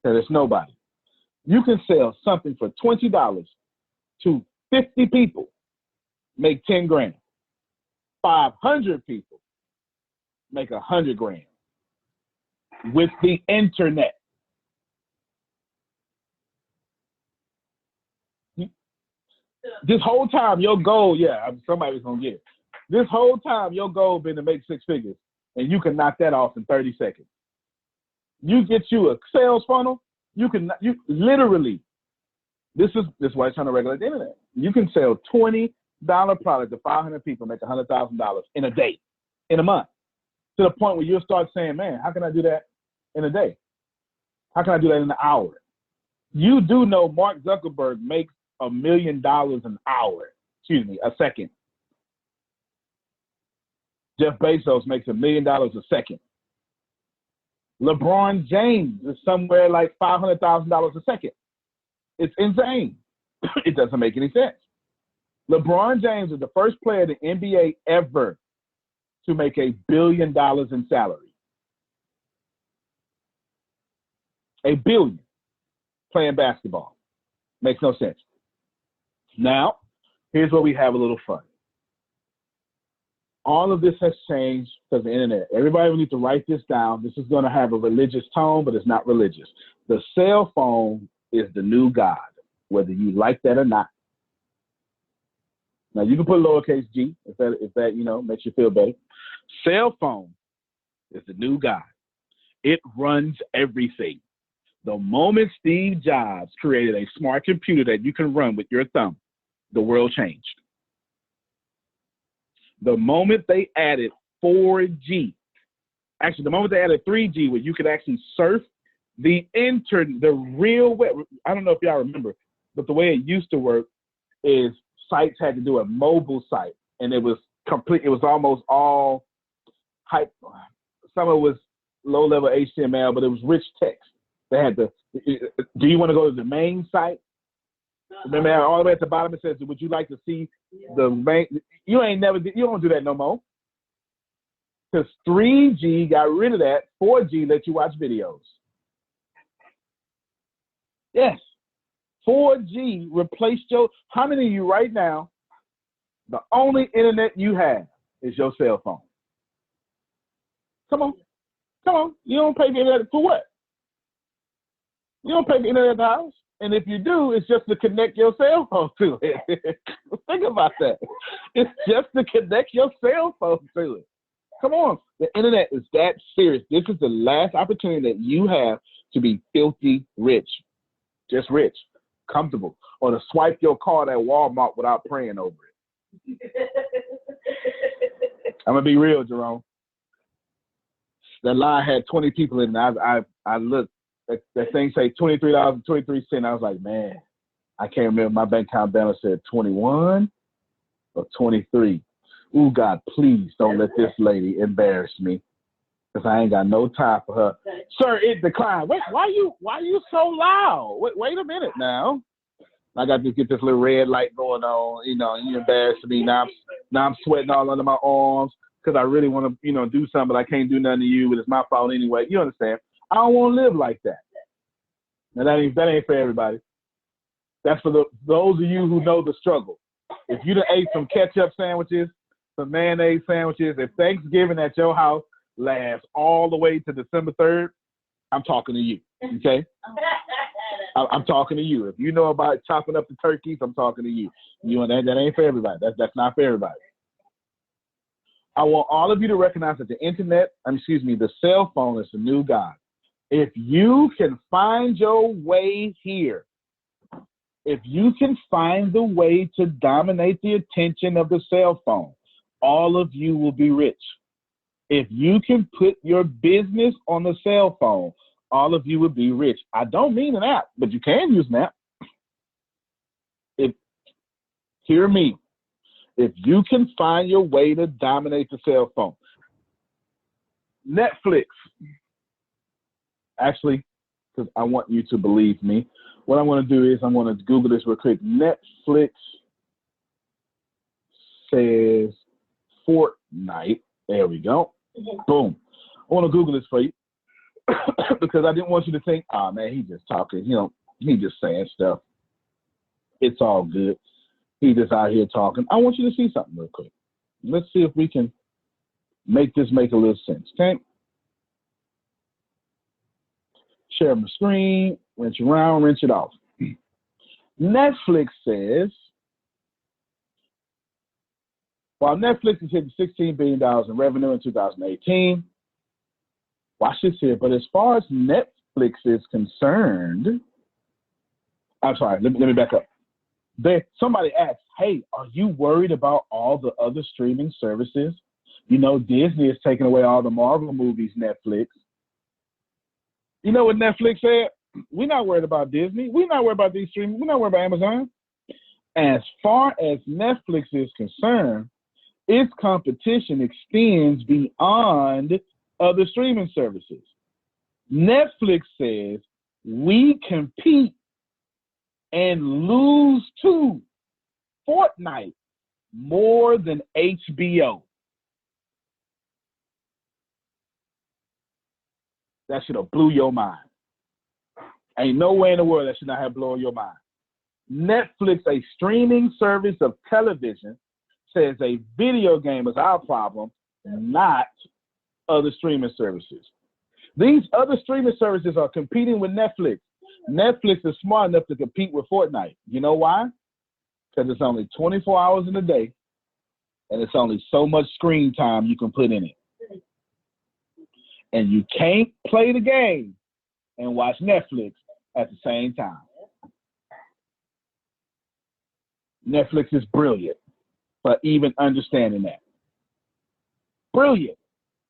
There's nobody. You can sell something for $20 to 50 people, make 10 grand. 500 people make 100 grand with the internet. This whole time, your goal, somebody's gonna get it. This whole time, your goal been to make 6 figures, and you can knock that off in 30 seconds. You get you a sales funnel, you literally, this is why it's trying to regulate the internet. You can sell $20 product to 500 people, make $100,000 in a day, in a month, to the point where you'll start saying, man, how can I do that in a day? How can I do that in an hour? You do know Mark Zuckerberg makes $1 million an hour, a second. Jeff Bezos makes $1 million a second. LeBron James is somewhere like $500,000 a second. It's insane. It doesn't make any sense. LeBron James is the first player in the NBA ever to make $1 billion in salary. $1 billion playing basketball. Makes no sense. Now, here's where we have a little fun. All of this has changed because of the internet. Everybody will need to write this down. This is going to have a religious tone, but it's not religious. The cell phone is the new God, whether you like that or not. Now, you can put lowercase g if that makes you feel better. Cell phone is the new God. It runs everything. The moment Steve Jobs created a smart computer that you can run with your thumb, the world changed. The moment they added 4G, actually, the moment they added 3G, where you could actually surf the internet, the real web. I don't know if y'all remember, but the way it used to work is sites had to do a mobile site, and it was complete. It was almost all hype. Some of it was low-level HTML, but it was rich text. They had to. Do you want to go to the main site? Remember, all the way at the bottom it says, "Would you like to see the main?" You don't do that no more. Because 3G got rid of that. 4G let you watch videos. Yes, 4G replaced how many of you right now, the only internet you have is your cell phone? Come on. You don't pay for internet for what? You don't pay for internet at the house. And if you do, it's just to connect your cell phone to it. Think about that. It's just to connect your cell phone to it. Come on. The internet is that serious. This is the last opportunity that you have to be filthy rich. Just rich, comfortable, or to swipe your card at Walmart without praying over it. I'm going to be real, Jerome. That line had 20 people in it. I looked. That thing say $23.23. I was like, man, I can't remember. My bank account balance said 21 or 23. Ooh, God, please don't let this lady embarrass me, because I ain't got no time for her. Sir, it declined. Wait, why you so loud? Wait a minute now. I got to get this little red light going on. You embarrassed me. Now I'm sweating all under my arms because I really want to, do something, but I can't do nothing to you, but it's my fault anyway. You understand? I don't want to live like that. Now, that ain't for everybody. That's for those of you who know the struggle. If you done ate some ketchup sandwiches, some mayonnaise sandwiches, if Thanksgiving at your house lasts all the way to December 3rd, I'm talking to you, okay? I'm talking to you. If you know about chopping up the turkeys, I'm talking to you. That ain't for everybody. That's not for everybody. I want all of you to recognize that the cell phone is the new God. If you can find your way here, if you can find the way to dominate the attention of the cell phone, all of you will be rich. If you can put your business on the cell phone, all of you would be rich. I don't mean an app, but you can use an app. Hear me. If you can find your way to dominate the cell phone. Netflix. Actually, because I want you to believe me, what I'm going to do is I'm going to Google this real quick. Netflix says Fortnite. There we go. Boom. I want to Google this for you because I didn't want you to think, oh, man, he just talking. He just saying stuff. It's all good. He just out here talking. I want you to see something real quick. Let's see if we can make this make a little sense, okay? Share my screen, rinse around, rinse it off. Netflix says, while Netflix is hitting $16 billion in revenue in 2018, watch this here, but as far as Netflix is concerned, I'm sorry, let me back up. Somebody asked, hey, are you worried about all the other streaming services? You know, Disney is taking away all the Marvel movies, Netflix. You know what Netflix said? We're not worried about Disney. We're not worried about these streaming. We're not worried about Amazon. As far as Netflix is concerned, its competition extends beyond other streaming services. Netflix says we compete and lose to Fortnite more than HBO. That should have blew your mind. Ain't no way in the world that should not have blown your mind. Netflix, a streaming service of television, says a video game is our problem, not other streaming services. These other streaming services are competing with Netflix. Netflix is smart enough to compete with Fortnite. You know why? Because it's only 24 hours in a day, and it's only so much screen time you can put in it. And you can't play the game and watch Netflix at the same time. Netflix is brilliant for even understanding that. Brilliant.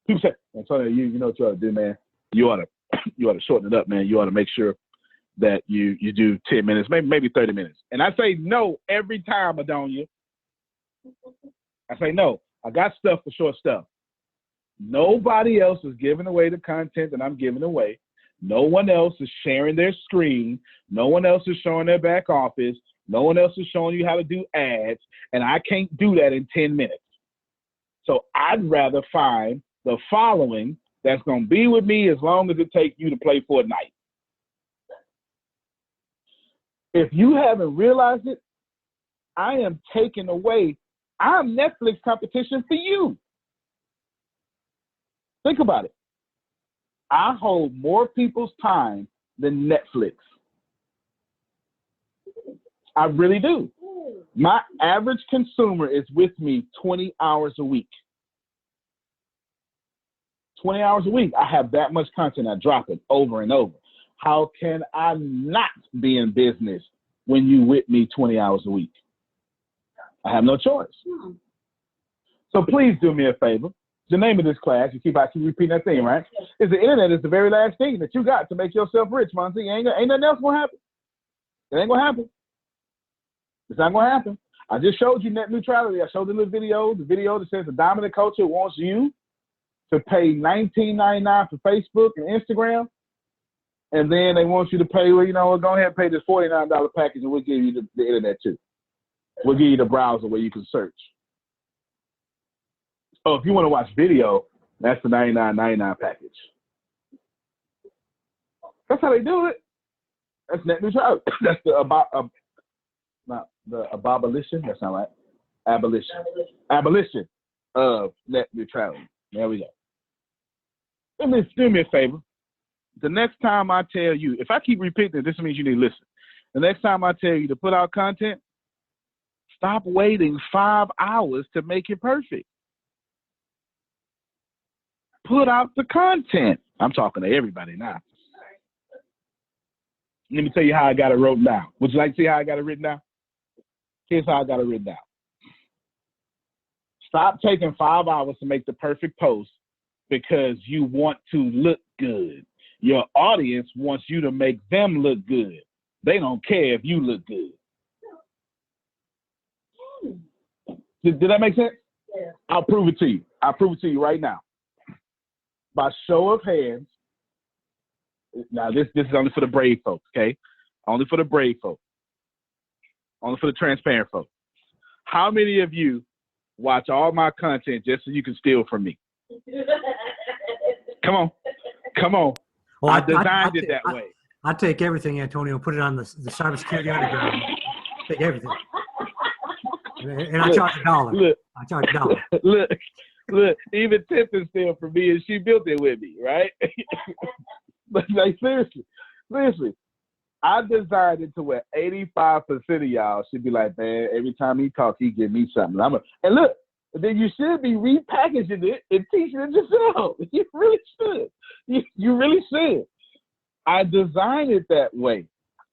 People say, Antonio, you know what you ought to do, man? You ought to shorten it up, man. You ought to make sure that you do 10 minutes, maybe 30 minutes. And I say no every time, Adonia. I say no. I got stuff for short stuff. Nobody else is giving away the content that I'm giving away. No one else is sharing their screen. No one else is showing their back office. No one else is showing you how to do ads. And I can't do that in 10 minutes. So I'd rather find the following that's going to be with me as long as it takes you to play Fortnite. If you haven't realized it, I am taking away, I'm Netflix competition for you. Think about it. I hold more people's time than Netflix. I really do. My average consumer is with me 20 hours a week. 20 hours a week. I have that much content. I drop it over and over. How can I not be in business when you with me 20 hours a week? I have no choice. So please do me a favor. The name of this class, I keep repeating that thing, right? Is the internet is the very last thing that you got to make yourself rich, Monty. Ain't nothing else gonna happen. It ain't gonna happen. It's not gonna happen. I just showed you net neutrality. I showed the little video, the video that says the dominant culture wants you to pay $19.99 for Facebook and Instagram. And then they want you to pay, well, go ahead and pay this $49 package and we'll give you the internet too. We'll give you the browser where you can search. Oh, if you want to watch video, that's the $99.99 package. That's how they do it. That's net neutrality. That's the abolition. That's not right. Abolition. Abolition of net neutrality. There we go. Do me a favor. The next time I tell you, if I keep repeating it, this means you need to listen. The next time I tell you to put out content, stop waiting 5 hours to make it perfect. Put out the content. I'm talking to everybody now. Let me tell you how I got it written down. Would you like to see how I got it written down? Here's how I got it written down. Stop taking 5 hours to make the perfect post because you want to look good. Your audience wants you to make them look good. They don't care if you look good. Did that make sense? Yeah. I'll prove it to you. I'll prove it to you right now. By show of hands. Now, this is only for the brave folks, okay? Only for the brave folks. Only for the transparent folks. How many of you watch all my content just so you can steal from me? Come on. Come on. Well, I designed it that way. I take everything, Antonio, put it on the cybersecurity underground. Take everything. And I charge $1. Look, I charge $1. Look, even Tiff is still for me, and she built it with me, right? But like seriously, I designed it to where 85% of y'all should be like, man, every time he talks, he give me something. And look, then you should be repackaging it and teaching it yourself. You really should. You really should. I designed it that way.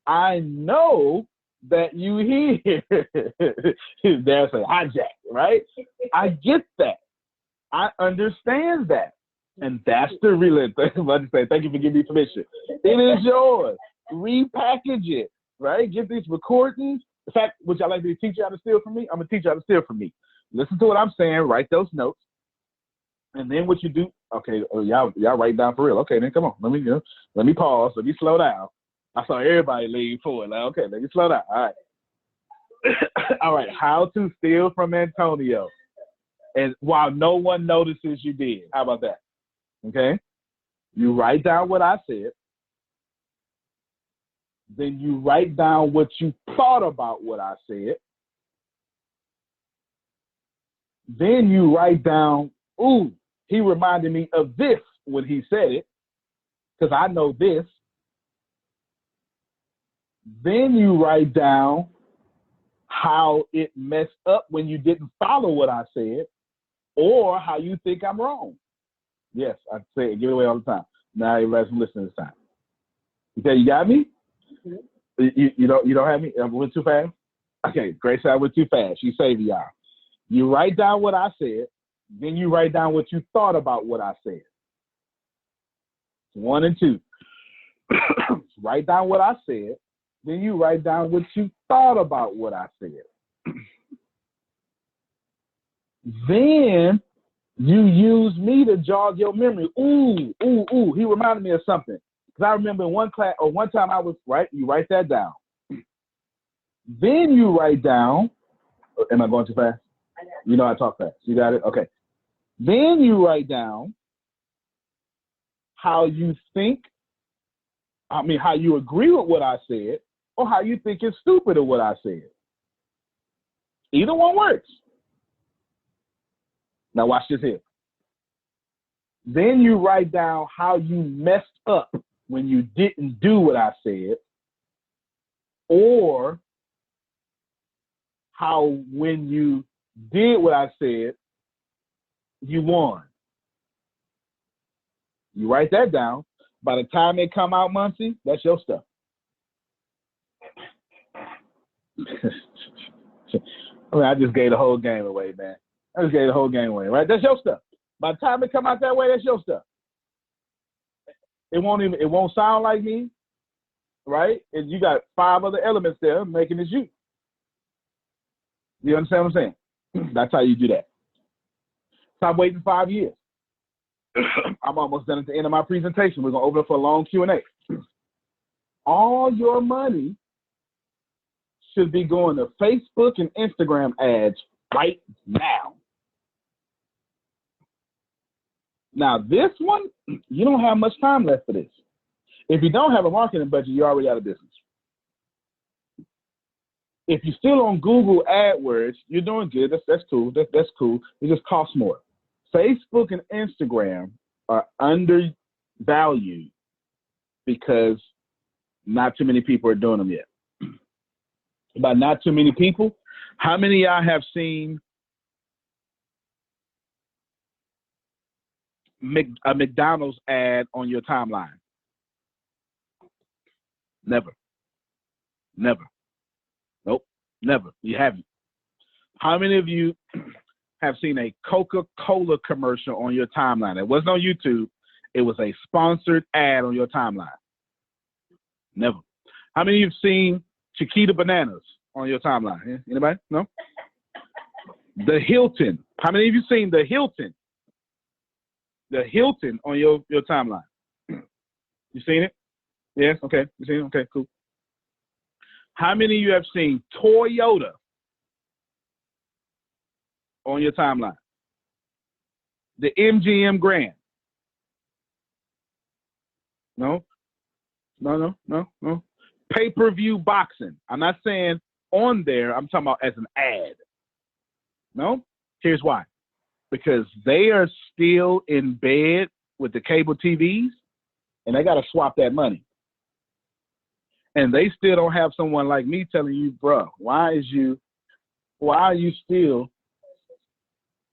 I know that you hear there's a hijack, right? I get that. I understand that. And that's the real thing. I just say, thank you for giving me permission. It is yours. Repackage it, right? Get these recordings. In fact, would y'all like me to teach you how to steal from me? I'm going to teach you how to steal from me. Listen to what I'm saying. Write those notes. And then what you do, okay, y'all write down for real. Okay, then come on. Let me pause. Let me slow down. I saw everybody lean forward. Like, okay, let me slow down. All right. All right. How to steal from Antonio. And while no one notices you did. How about that? Okay. You write down what I said. Then you write down what you thought about what I said. Then you write down, ooh, he reminded me of this when he said it, because I know this. Then you write down how it messed up when you didn't follow what I said, or how you think I'm wrong. Yes, I say it, give it away all the time. Now everybody's listening this time. Okay, you got me? You don't have me? I went too fast? Okay, Grace, I went too fast. You saved y'all. You write down what I said, then you write down what you thought about what I said. 1 and 2. Write down what I said, then you write down what you thought about what I said. Then you use me to jog your memory. Ooh, he reminded me of something. Because I remember in one class, or one time I was, right, you write that down. Then you write down, am I going too fast? You know I talk fast. You got it? Okay. Then you write down how you think, how you agree with what I said, or how you think it's stupid of what I said. Either one works. Now watch this here. Then you write down how you messed up when you didn't do what I said, or how when you did what I said, you won. You write that down. By the time it come out, Muncie, that's your stuff. I just gave the whole game away, man. I just gave the whole game away, right? That's your stuff. By the time it come out that way, that's your stuff. It won't sound like me, right? And you got 5 other elements there making it you. You understand what I'm saying? That's how you do that. Stop waiting 5 years. I'm almost done at the end of my presentation. We're going to open up for a long Q&A. All your money should be going to Facebook and Instagram ads right now. Now, this one, you don't have much time left for this. If you don't have a marketing budget, you're already out of business. If you're still on Google AdWords, you're doing good. That's cool. That's cool. It just costs more. Facebook and Instagram are undervalued because not too many people are doing them yet. By not too many people, how many of y'all have seen a McDonald's ad on your timeline? Never. Never. Nope. Never. You haven't. How many of you have seen a Coca-Cola commercial on your timeline? It wasn't on YouTube. It was a sponsored ad on your timeline. Never. How many of you have seen Chiquita Bananas on your timeline? Anybody? No? The Hilton. How many of you seen the Hilton? The Hilton on your timeline. You seen it? Yes? Okay. You seen it? Okay, cool. How many of you have seen Toyota on your timeline? The MGM Grand. No? No. Pay-per-view boxing. I'm not saying on there. I'm talking about as an ad. No? Here's why. Because they are still in bed with the cable TVs, and they got to swap that money. And they still don't have someone like me telling you, bro, why are you still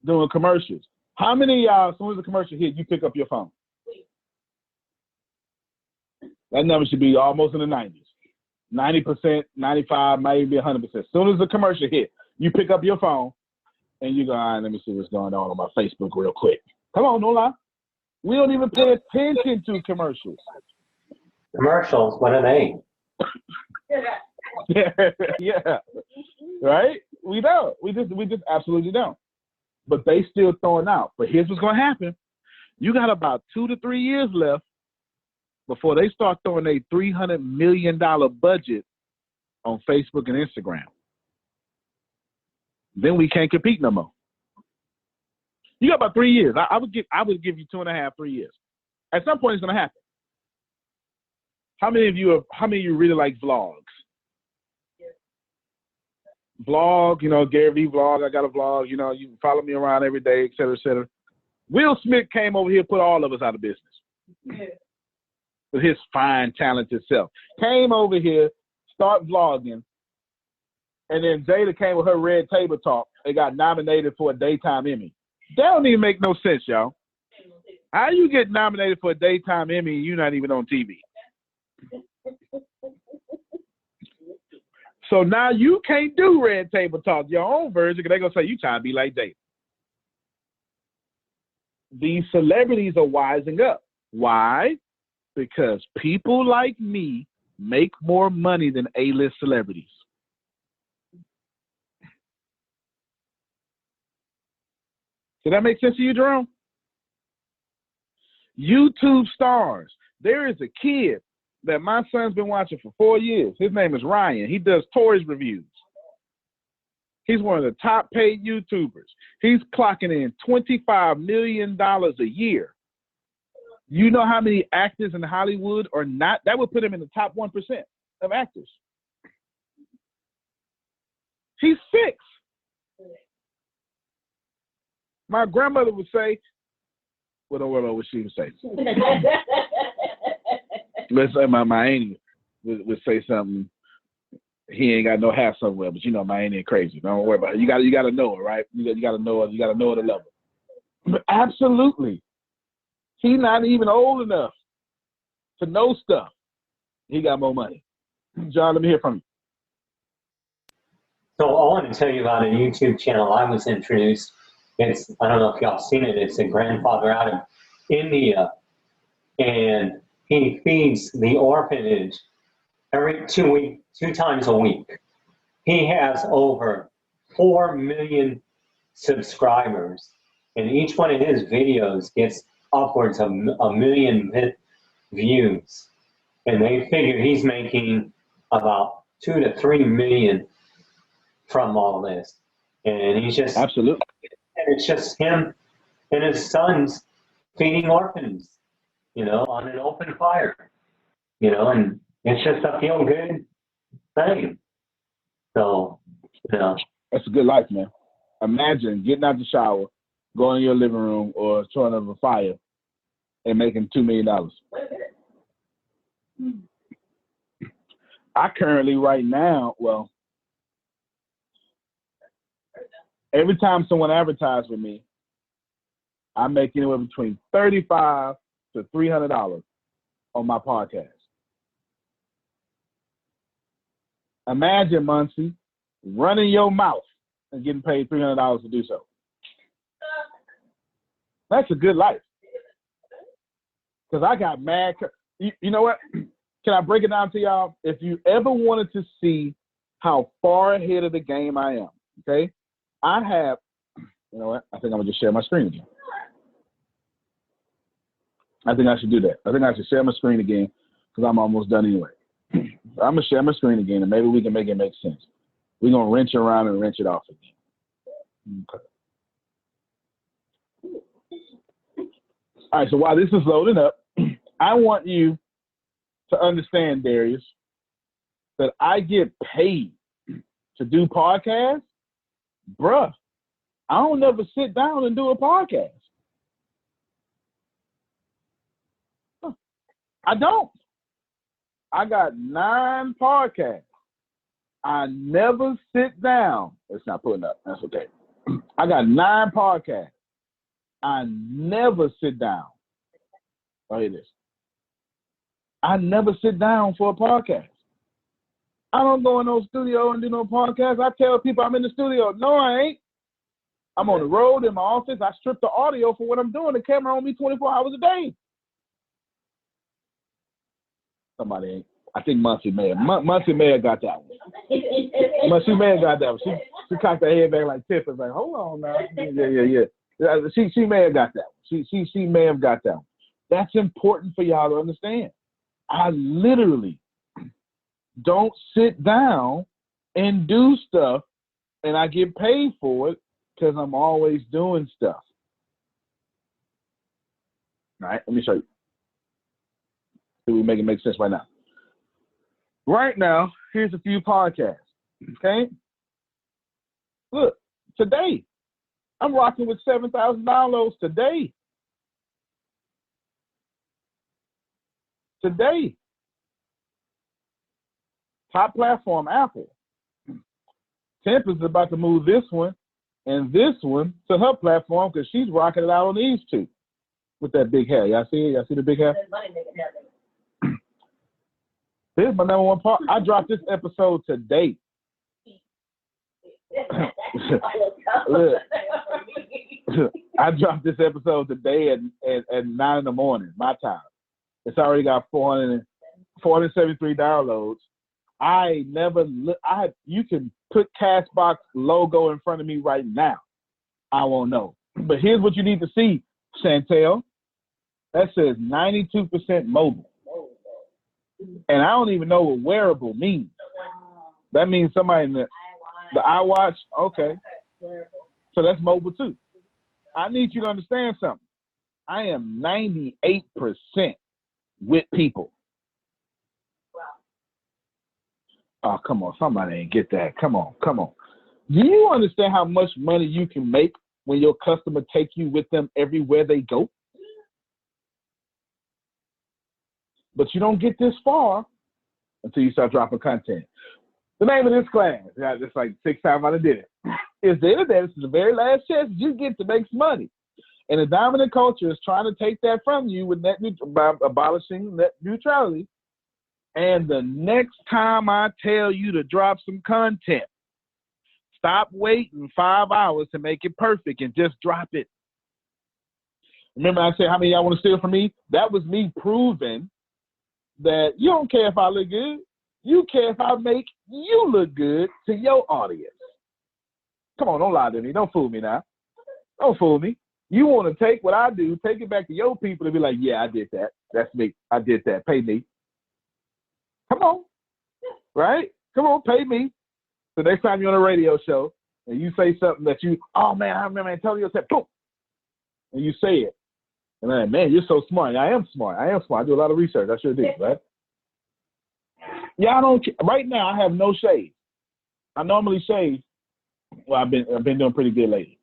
doing commercials? How many of y'all, as soon as the commercial hit, you pick up your phone? That number should be almost in the 90s. 90%, 95, might even be 100%. As soon as the commercial hit, you pick up your phone and you go, all right, let me see what's going on my Facebook real quick. Come on, don't lie. We don't even pay attention to commercials. Commercials, what are they? Yeah. Right? We don't. We just absolutely don't. But they still throwing out. But here's what's going to happen. You got about 2 to 3 years left before they start throwing a $300 million budget on Facebook and Instagram. Then we can't compete no more. You got about 3 years. I would give you 2.5, 3 years. At some point, it's going to happen. How many of you really like vlogs? Vlog, Gary V vlog. I got a vlog. You can follow me around every day, et cetera, et cetera. Will Smith came over here, put all of us out of business. With his fine, talented self. Came over here, start vlogging, and then Jada came with her Red Table Talk. They got nominated for a Daytime Emmy. That don't even make no sense, y'all. How you get nominated for a Daytime Emmy and you're not even on TV? So now you can't do Red Table Talk, your own version, because they're going to say you trying to be like Jada. These celebrities are wising up. Why? Because people like me make more money than A-list celebrities. Did that make sense to you, Jerome? YouTube stars. There is a kid that my son's been watching for 4 years. His name is Ryan. He does toys reviews. He's one of the top paid YouTubers. He's clocking in $25 million a year. You know how many actors in Hollywood are not? That would put him in the top 1% of actors. He's 6. My grandmother would say, well, don't worry about what she would say. Let's say my auntie would say something. He ain't got no hair somewhere, but my auntie ain't crazy. Don't worry about it. You got to know it, right? You got to know it. You got to know it to love it. But absolutely, he's not even old enough to know stuff. He got more money. John, let me hear from you. So I want to tell you about a YouTube channel I was introduced. I don't know if y'all seen it. It's a grandfather out of India, and he feeds the orphanage every 2 times a week. He has over 4 million subscribers, and each one of his videos gets upwards of 1 million views. And they figure he's making about 2 to 3 million from all this. And he's just absolutely. And it's just him and his sons feeding orphans, on an open fire, and it's just a feel-good thing. So, That's a good life, man. Imagine getting out the shower, going in your living room or turning up a fire and making $2 million. I currently right now, every time someone advertises with me, I make anywhere between $35 to $300 on my podcast. Imagine, Muncie, running your mouth and getting paid $300 to do so. That's a good life. Because I got mad. You know what? Can I break it down to y'all? If you ever wanted to see how far ahead of the game I am, okay? I have, you know what? I think I'm going to just share my screen again. I think I should do that. I think I should share my screen again because I'm almost done anyway. I'm going to share my screen again and maybe we can make it make sense. We're going to wrench it around and wrench it off again. Okay. All right, so while this is loading up, I want you to understand, Darius, that I get paid to do podcasts. Bruh, I don't never sit down and do a podcast. I don't. I got 9 podcasts. I never sit down. It's not putting up. That's okay. I got 9 podcasts. I never sit down. Oh, here it is. I never sit down for a podcast. I don't go in no studio and do no podcast. I tell people I'm in the studio. No, I ain't. I'm on the road in my office. I strip the audio for what I'm doing. The camera on me 24 hours a day. Somebody ain't. I think Muncie may have got that one. Muncie may have got that one. She cocked her head back like Tiff and like, hold on now. Yeah. She may have got that one. She may have got that one. That's important for y'all to understand. I literally don't sit down and do stuff and I get paid for it because I'm always doing stuff. All right, let me show you. See if we make it make sense right now. Right now, here's a few podcasts, okay? Look, today, I'm rocking with 7,000 downloads today. Today. Top platform, Apple. Temp is about to move this one and this one to her platform because she's rocking it out on these 2 with that big hair. Y'all see it? Y'all see the big hair? Here's my number 1 part. I dropped this episode today. Look, I dropped this episode today at 9 in the morning, my time. It's already got 473 downloads. I never look. You can put Castbox logo in front of me right now. I won't know. But here's what you need to see, Chantel. That says 92% mobile. And I don't even know what wearable means. That means somebody in the iWatch. Okay. So that's mobile too. I need you to understand something. I am 98% with people. Oh, come on. Somebody ain't get that. Come on. Do you understand how much money you can make when your customer take you with them everywhere they go? But you don't get this far until you start dropping content. The name of this class, just like 6 times I did it, is the internet. This is the very last chance you get to make some money. And the dominant culture is trying to take that from you with by abolishing net neutrality. And the next time I tell you to drop some content, stop waiting 5 hours to make it perfect and just drop it. Remember I said how many y'all want to steal from me? That was me proving that you don't care if I look good. You care if I make you look good to your audience. Come on, don't lie to me. Don't fool me now. Don't fool me. You want to take what I do, take it back to your people and be like, yeah, I did that. That's me. I did that. Pay me. Come on. Right? Come on, pay me. So next time you're on a radio show and you say something that you, oh man, I remember Antonio said, boom. And you say it. And then, man, you're so smart. I am smart. I do a lot of research. I sure do, right? Yeah, I don't. Right now, I have no shave. I normally shave. Well, I've been doing pretty good lately.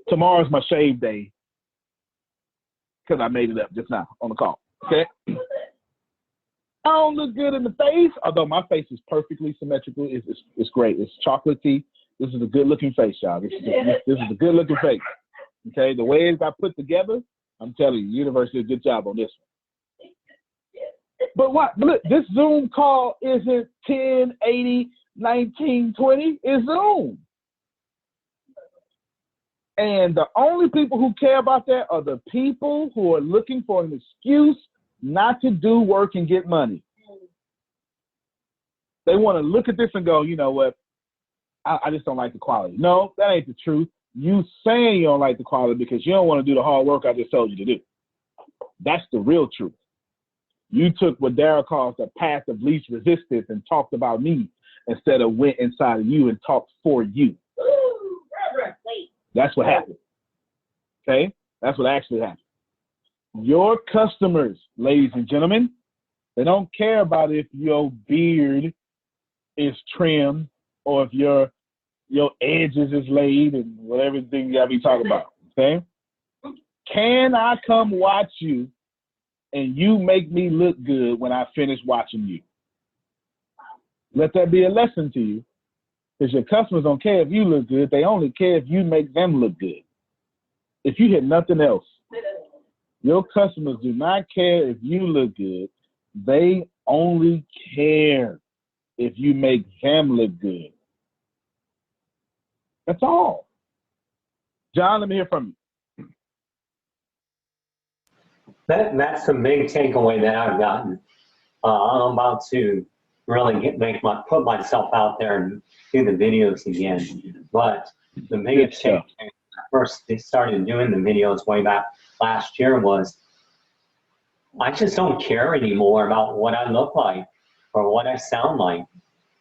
Tomorrow's my shave day because I made it up just now on the call. Okay. I don't look good in the face, although my face is perfectly symmetrical. It's great. It's chocolatey. This is a good-looking face, y'all. This is a good-looking face. Okay, the way it got put together, I'm telling you, the universe did a good job on this one. But what? Look, this Zoom call isn't 1080, 1920. It's Zoom. And the only people who care about that are the people who are looking for an excuse not to do work and get money. They want to look at this and go, you know what? I just don't like the quality. No, that ain't the truth. You saying you don't like the quality because you don't want to do the hard work I just told you to do. That's the real truth. You took what Darryl calls the path of least resistance and talked about me instead of went inside of you and talked for you. That's what happened. Okay? That's what actually happened. Your customers, ladies and gentlemen, they don't care about if your beard is trimmed or if your edges is laid and whatever thing you gotta be talking about. Okay? Can I come watch you and you make me look good when I finish watching you? Let that be a lesson to you. Because your customers don't care if you look good. They only care if you make them look good. If you hit nothing else, your customers do not care if you look good. They only care if you make them look good. That's all. John, let me hear from you. That's a big takeaway that I've gotten. I'm about to really put myself out there and do the videos again. But the biggest change when I first started doing the videos way back last year was I just don't care anymore about what I look like or what I sound like.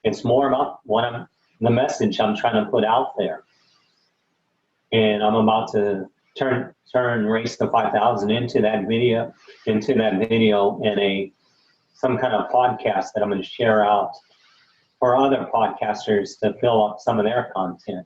It's more about the message I'm trying to put out there. And I'm about to turn Race to 5,000 into that video in some kind of podcast that I'm going to share out for other podcasters to fill up some of their content.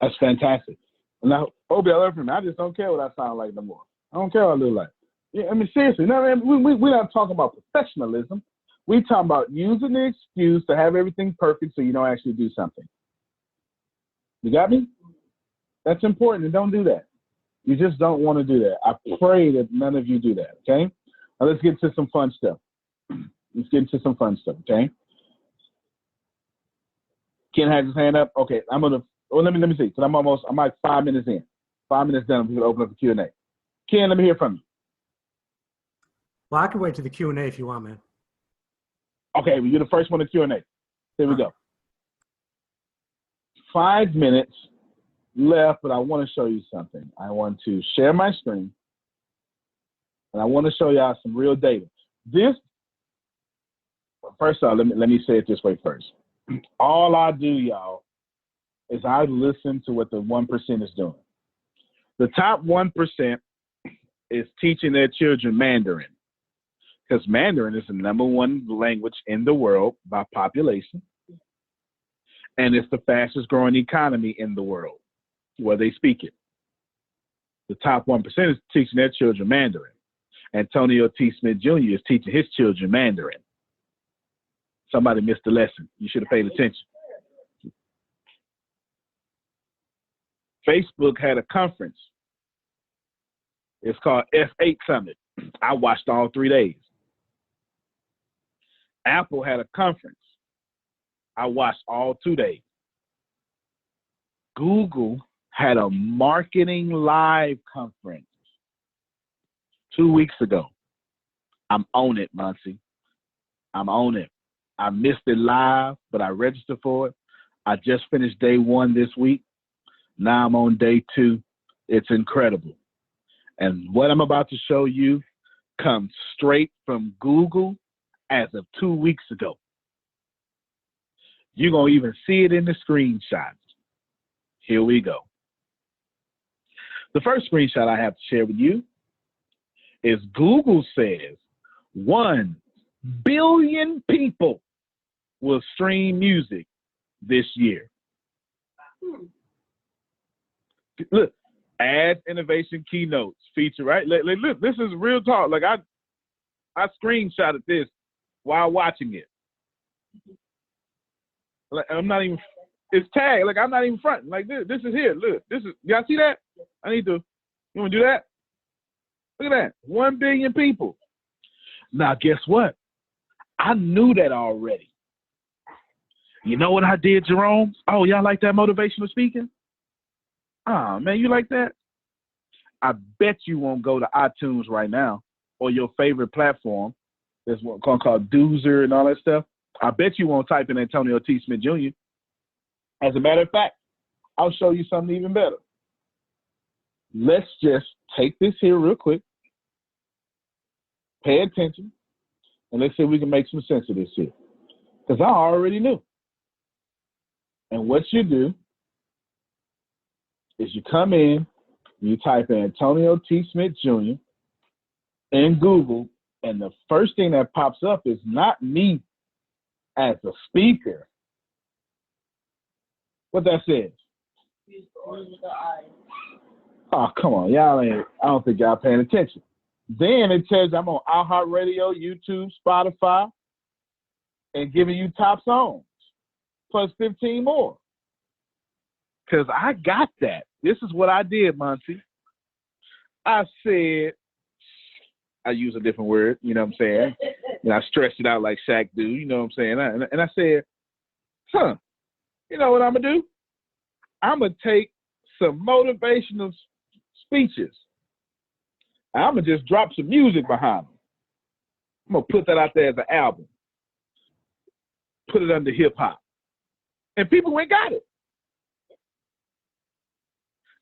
That's fantastic. Now, Obi, I love him. I just don't care what I sound like no more. I don't care what I look like. Yeah, I mean, seriously, no, we're not talking about professionalism. We're talking about using the excuse to have everything perfect so you don't actually do something. You got me? That's important, and don't do that. You just don't want to do that. I pray that none of you do that, okay? Now let's get to some fun stuff. Okay? Ken has his hand up. Okay, let me see, because I'm like 5 minutes in. 5 minutes done, we're going to open up the Q&A. Ken, let me hear from you. Well, I can wait to the Q&A if you want, man. Okay, well, you're the first one to Q&A. Here we go. 5 minutes left, but I want to show you something. I want to share my screen, and I want to show y'all some real data. First off, let me say it this way first. All I do, y'all, is I listen to what the 1% is doing. The top 1% is teaching their children Mandarin, because Mandarin is the #1 language in the world by population, and it's the fastest growing economy in the world where they speak it. The top 1% is teaching their children Mandarin. Antonio T. Smith Jr. is teaching his children Mandarin. Somebody missed the lesson. You should have paid attention. Facebook had a conference. It's called S5ep Summit. I watched all 3 days. Apple had a conference. I watched all 2 days. Google had a marketing live conference 2 weeks ago. I'm on it, Muncie. I'm on it. I missed it live, but I registered for it. I just finished day 1 this week. Now I'm on day 2. It's incredible. And what I'm about to show you comes straight from Google as of 2 weeks ago. You're going to even see it in the screenshots. Here we go. The first screenshot I have to share with you is Google says 1 billion people will stream music this year. Look, ads, innovation, keynotes, feature, right? Look, this is real talk. Like I screenshotted this while watching it. Like I'm not even, it's tagged. Like I'm not even fronting. Like this is here. Look, this is, y'all see that? You want to do that? Look at that, 1 billion people. Now guess what? I knew that already. You know what I did, Jerome? Oh, y'all like that motivational speaking? Oh, man, you like that? I bet you won't go to iTunes right now or your favorite platform. There's one called Doozer and all that stuff. I bet you won't type in Antonio T. Smith Jr. As a matter of fact, I'll show you something even better. Let's just take this here real quick, pay attention, and let's see if we can make some sense of this here. Because I already knew. And what you do is you come in, you type in Antonio T. Smith Jr. in Google, and the first thing that pops up is not me as a speaker. What that says? Oh, come on. Y'all ain't, I don't think y'all paying attention. Then it says I'm on iHeartRadio, YouTube, Spotify, and giving you top songs, plus 15 more. Because I got that. This is what I did, Monty. I said, I use a different word, you know what I'm saying? And I stretched it out like Shaq do, you know what I'm saying? And I said, you know what I'm going to do? I'm going to take some motivational speeches. I'm going to just drop some music behind them. I'm going to put that out there as an album. Put it under hip-hop. And people went got it.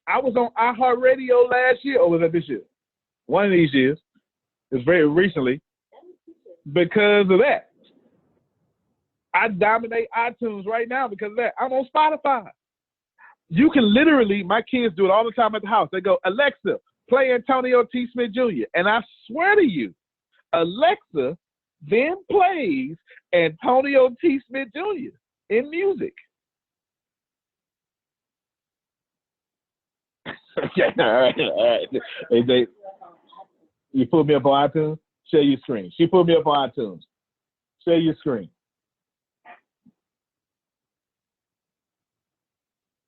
I was on iHeartRadio last year, or was that this year? One of these years. It was very recently. Because of that. I dominate iTunes right now because of that. I'm on Spotify. You can literally, my kids do it all the time at the house. They go, Alexa, play Antonio T. Smith Jr. And I swear to you, Alexa then plays Antonio T. Smith Jr. in music. Okay, all right. Hey, you put me up on iTunes? Share your screen. She put me up on iTunes. Share your screen.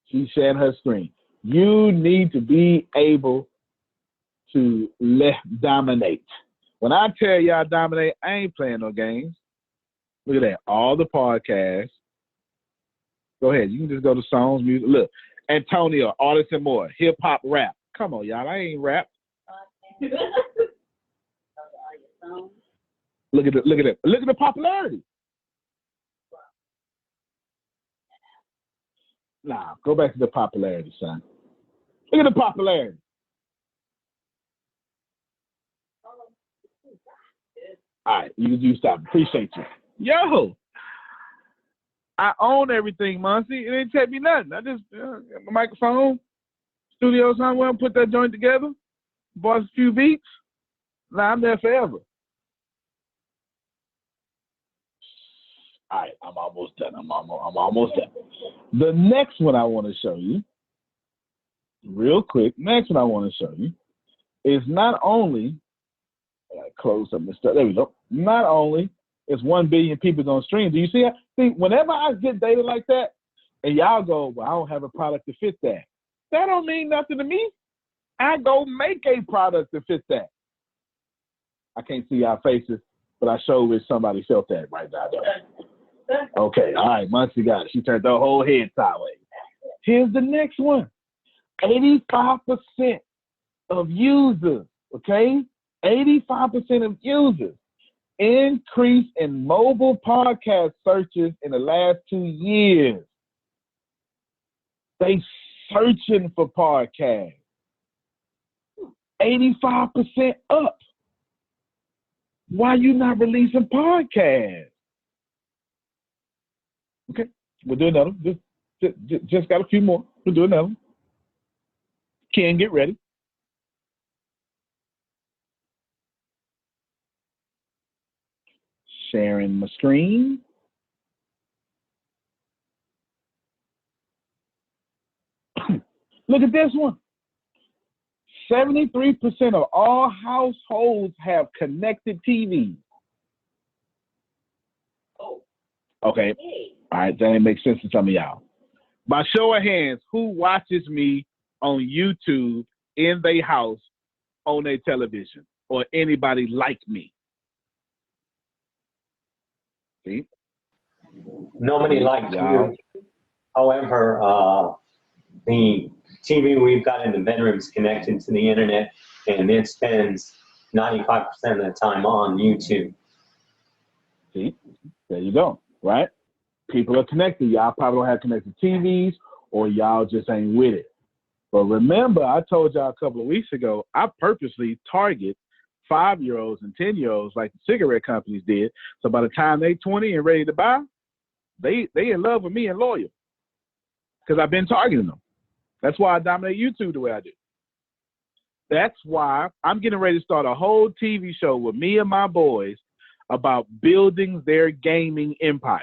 She shared her screen. You need to be able to dominate. When I tell y'all dominate, I ain't playing no games. Look at that. All the podcasts. Go ahead. You can just go to songs, music. Look, Antonio, artists and more. Hip hop, rap. Come on, y'all. I ain't rap. Look at it. Look at the popularity. Nah, go back to the popularity, son. Look at the popularity. All right, you stop. Appreciate you. Yo, I own everything, Muncie. It ain't take me nothing. I just got my microphone, studio somewhere, put that joint together, bought a few beats. Now I'm there forever. All right, I'm almost done. I'm almost done. The next one I want to show you, real quick, next one I want to show you is not only, I gotta close up this stuff. There we go. Not only is 1 billion people on stream. Do you see that? See, whenever I get data like that, and y'all go, well, I don't have a product to fit that. That don't mean nothing to me. I go make a product to fit that. I can't see y'all faces, but I sure wish somebody felt that right now, though. Okay, all right, Muncie got it. She turned her whole head sideways. Here's the next one. 85% of users, okay? 85% of users increase in mobile podcast searches in the last 2 years. They searching for podcasts. 85% up. Why you not releasing podcasts? Okay, we'll do another. Just got a few more. We'll do another. Ken, get ready. Sharing my screen. Look at this one. 73% of all households have connected TVs. Okay. All right, that ain't make sense to some of y'all. By show of hands, who watches me on YouTube in their house on their television, or anybody like me? See? Nobody likes you. However, the TV we've got in the bedroom is connected to the internet, and it spends 95% of the time on YouTube. See, there you go, right? People are connected. Y'all probably don't have connected TVs, or y'all just ain't with it. But remember, I told y'all a couple of weeks ago, I purposely target 5-year-olds and 10-year-olds like the cigarette companies did. So by the time they 20 and ready to buy, they in love with me and loyal, because I've been targeting them. That's why I dominate YouTube the way I do. That's why I'm getting ready to start a whole TV show with me and my boys about building their gaming empire.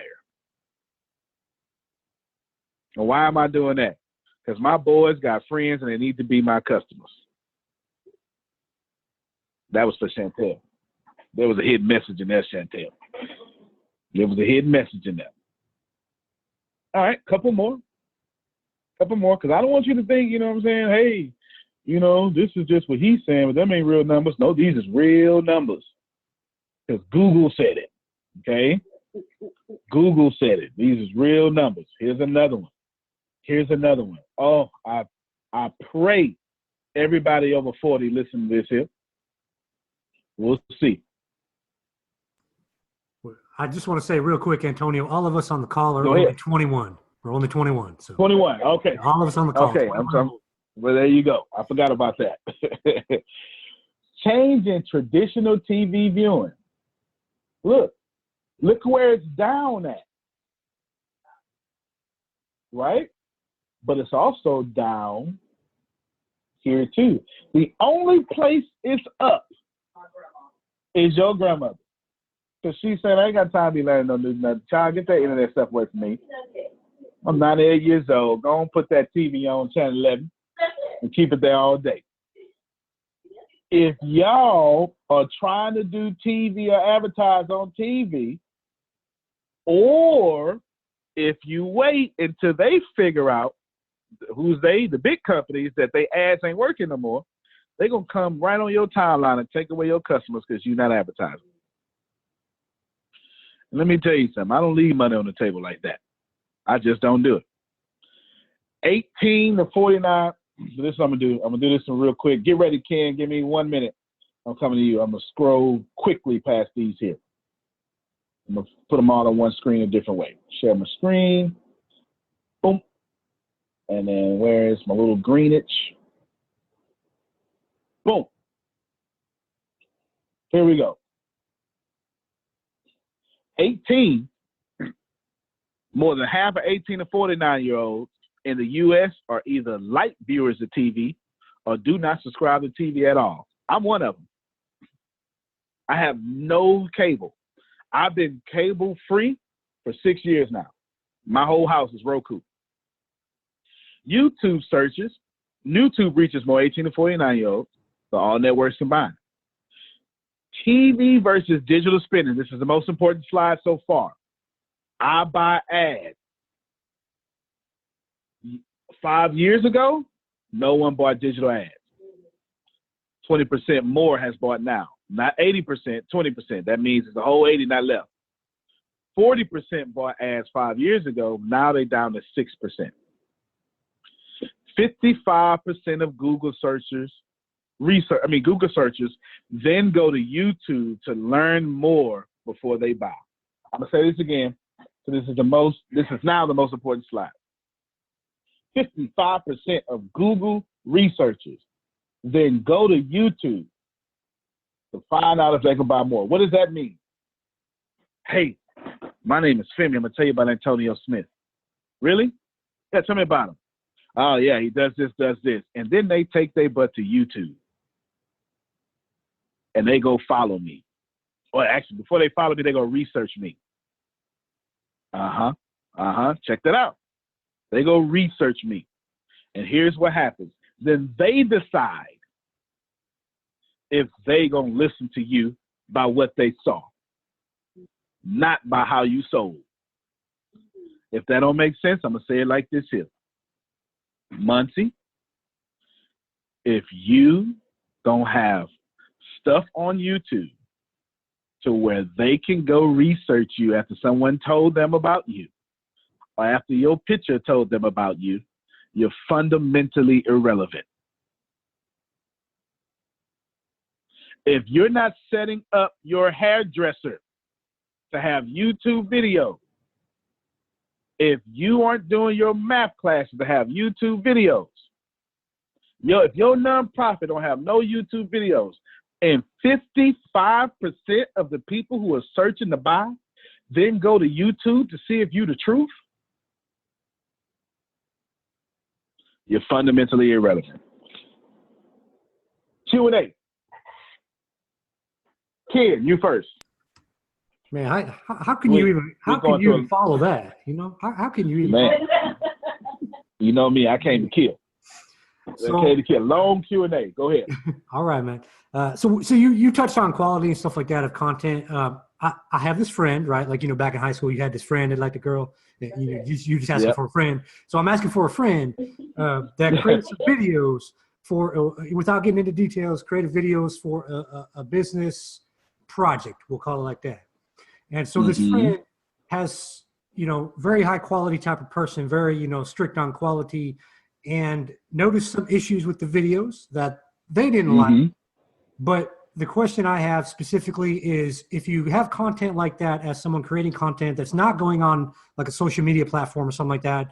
And why am I doing that? Because my boys got friends and they need to be my customers. That was for Chantel. There was a hidden message in there, Chantel. There was a hidden message in there. All right, couple more, because I don't want you to think, you know what I'm saying, hey, you know, this is just what he's saying, but them ain't real numbers. No, these is real numbers, because Google said it, okay? Google said it. These is real numbers. Here's another one. Here's another one. Oh, I pray everybody over 40 listen to this here. We'll see. I just want to say real quick, Antonio, all of us on the call are Go only ahead. 21. We're only 21. So 21, okay. all of us on the call. Okay, well, there you go. I forgot about that. Change in traditional TV viewing. Look where it's down at, right? But it's also down here too. The only place it's up is your grandmother. Because she said, I ain't got time to be learning no new nothing. Child, get that internet stuff away from me. I'm 98 years old. Go on, put that TV on channel 11 and keep it there all day. If y'all are trying to do TV or advertise on TV, or if you wait until they figure out who's they, the big companies, that they ads ain't working no more, they're going to come right on your timeline and take away your customers because you're not advertising. And let me tell you something. I don't leave money on the table like that. I just don't do it. 18 to 49. So this is what I'm going to do. I'm going to do this one real quick. Get ready, Ken. Give me 1 minute. I'm coming to you. I'm going to scroll quickly past these here. I'm going to put them all on one screen a different way. Share my screen. Boom. And then where's my little greenage? Boom. Here we go. 18, more than half of 18 to 49-year-olds in the U.S. are either light viewers of TV or do not subscribe to TV at all. I'm one of them. I have no cable. I've been cable free for 6 years now. My whole house is Roku. YouTube searches, YouTube reaches more 18 to 49-year-olds, so all networks combined. TV versus digital spending. This is the most important slide so far. I buy ads. 5 years ago, no one bought digital ads. 20% more has bought now. Not 80%, 20%. That means it's a whole 80 not left. 40% bought ads 5 years ago. Now they're down to 6%. 55% of Google searchers then go to YouTube to learn more before they buy. I'm gonna say this again. So this is now the most important slide. 55% of Google researchers then go to YouTube to find out if they can buy more. What does that mean? Hey, my name is Femi. I'm gonna tell you about Antonio Smith. Really? Yeah, tell me about him. Oh yeah, he does this. And then they take their butt to YouTube. And they go follow me. Or actually, before they follow me, they go research me. Check that out. They go research me. And here's what happens. Then they decide if they gonna listen to you by what they saw, not by how you sold. If that don't make sense, I'm gonna say it like this here. Muncie, if you don't have stuff on YouTube to where they can go research you after someone told them about you or after your picture told them about you, you're fundamentally irrelevant. If you're not setting up your hairdresser to have YouTube videos, if you aren't doing your math classes to have YouTube videos, if your nonprofit don't have no YouTube videos, and 55% of the people who are searching to buy then go to YouTube to see if you're the truth, you're fundamentally irrelevant. Q&A. Ken, you first. Man, how can you even follow that? You know, how can you even? Man, you know me, I came to kill. So, I came to kill. Long Q&A. Go ahead. All right, man. So you touched on quality and stuff like that of content. I have this friend, right? Like, you know, back in high school, you had this friend that liked a girl. You just asking for a friend. So I'm asking for a friend that creates some videos for, without getting into details, creative videos for a business project. We'll call it like that. And so this friend has, you know, very high quality type of person, very, you know, strict on quality, and noticed some issues with the videos that they didn't like. But the question I have specifically is, if you have content like that, as someone creating content that's not going on like a social media platform or something like that,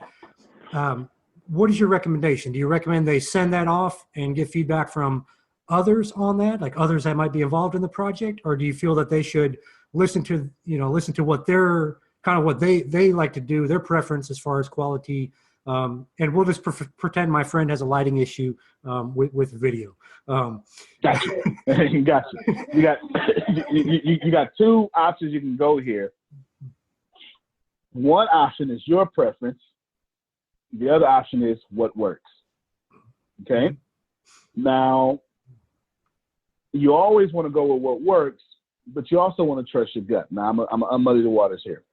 what is your recommendation? Do you recommend they send that off and get feedback from others on that, like others that might be involved in the project? Or do you feel that they should listen to what they're kind of what they like to do, their preference as far as quality? And we'll just pretend my friend has a lighting issue with video. Gotcha. Gotcha. You got two options you can go here. One option is your preference. The other option is what works. Okay. Now, you always want to go with what works, but you also want to trust your gut. Now, I'm gonna muddy the waters here.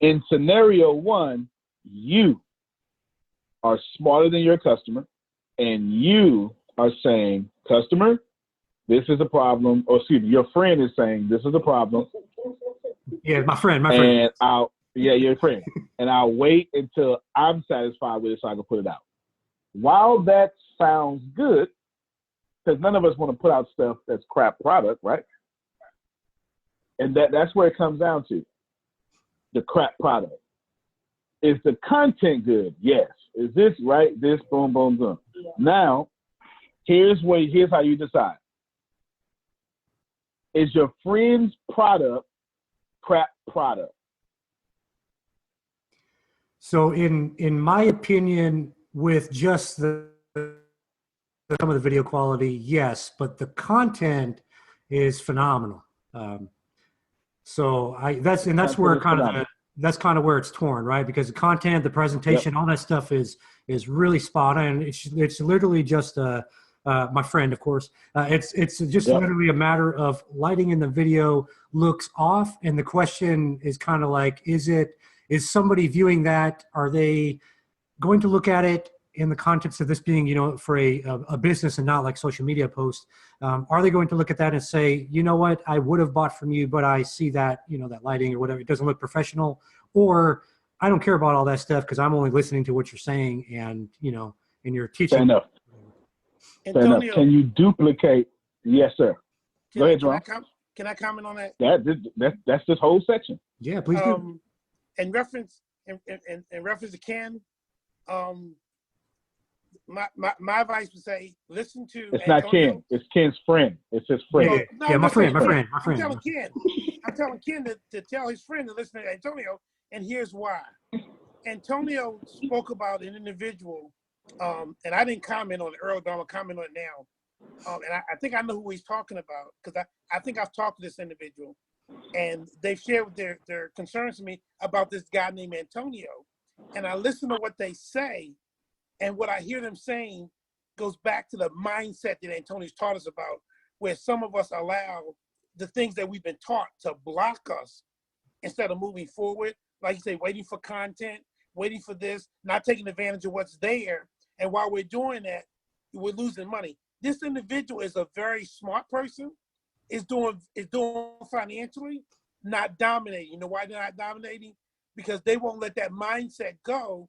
In scenario one, you are smarter than your customer, and you are saying, customer, this is a problem. Or excuse me, your friend is saying, this is a problem. Yeah, my friend. And your friend. And I'll wait until I'm satisfied with it so I can put it out. While that sounds good, because none of us want to put out stuff that's crap product, right? And that's where it comes down to, the crap product. Is the content good? Yes. Is this right? This, boom, boom, boom. Yeah. Now, here's how you decide. Is your friend's product crap product? So in my opinion, with just some of the video quality, yes, but the content is phenomenal. That's where that's kind of where it's torn, right? Because the content, the presentation, all that stuff is really spot on. It's literally just my friend, of course. It's just literally a matter of lighting in the video looks off, and the question is kind of like, is somebody viewing that? Are they going to look at it in the context of this being, you know, for a business and not like social media post? Are they going to look at that and say, you know what, I would have bought from you, but I see that, you know, that lighting or whatever, it doesn't look professional, or I don't care about all that stuff because I'm only listening to what you're saying, and, you know, and you're teaching. Fair enough. Antonio, can you duplicate? Yes, sir. Go ahead, John. Can I comment on that? That's this whole section. Yeah, please do. In reference to Ken, my advice would say, listen to. It's not Ken. It's Ken's friend. It's his friend. My friend. I'm telling Ken to tell his friend to listen to Antonio, and here's why. Antonio spoke about an individual, and I didn't comment on it earlier, but I'm gonna comment on it now. And I think I know who he's talking about, because I think I've talked to this individual, and they've shared their concerns to me about this guy named Antonio. And I listen to what they say, and what I hear them saying goes back to the mindset that Antonio's taught us about, where some of us allow the things that we've been taught to block us instead of moving forward. Like you say, waiting for content, waiting for this, not taking advantage of what's there. And while we're doing that, we're losing money. This individual is a very smart person, is doing financially, not dominating. You know why they're not dominating? Because they won't let that mindset go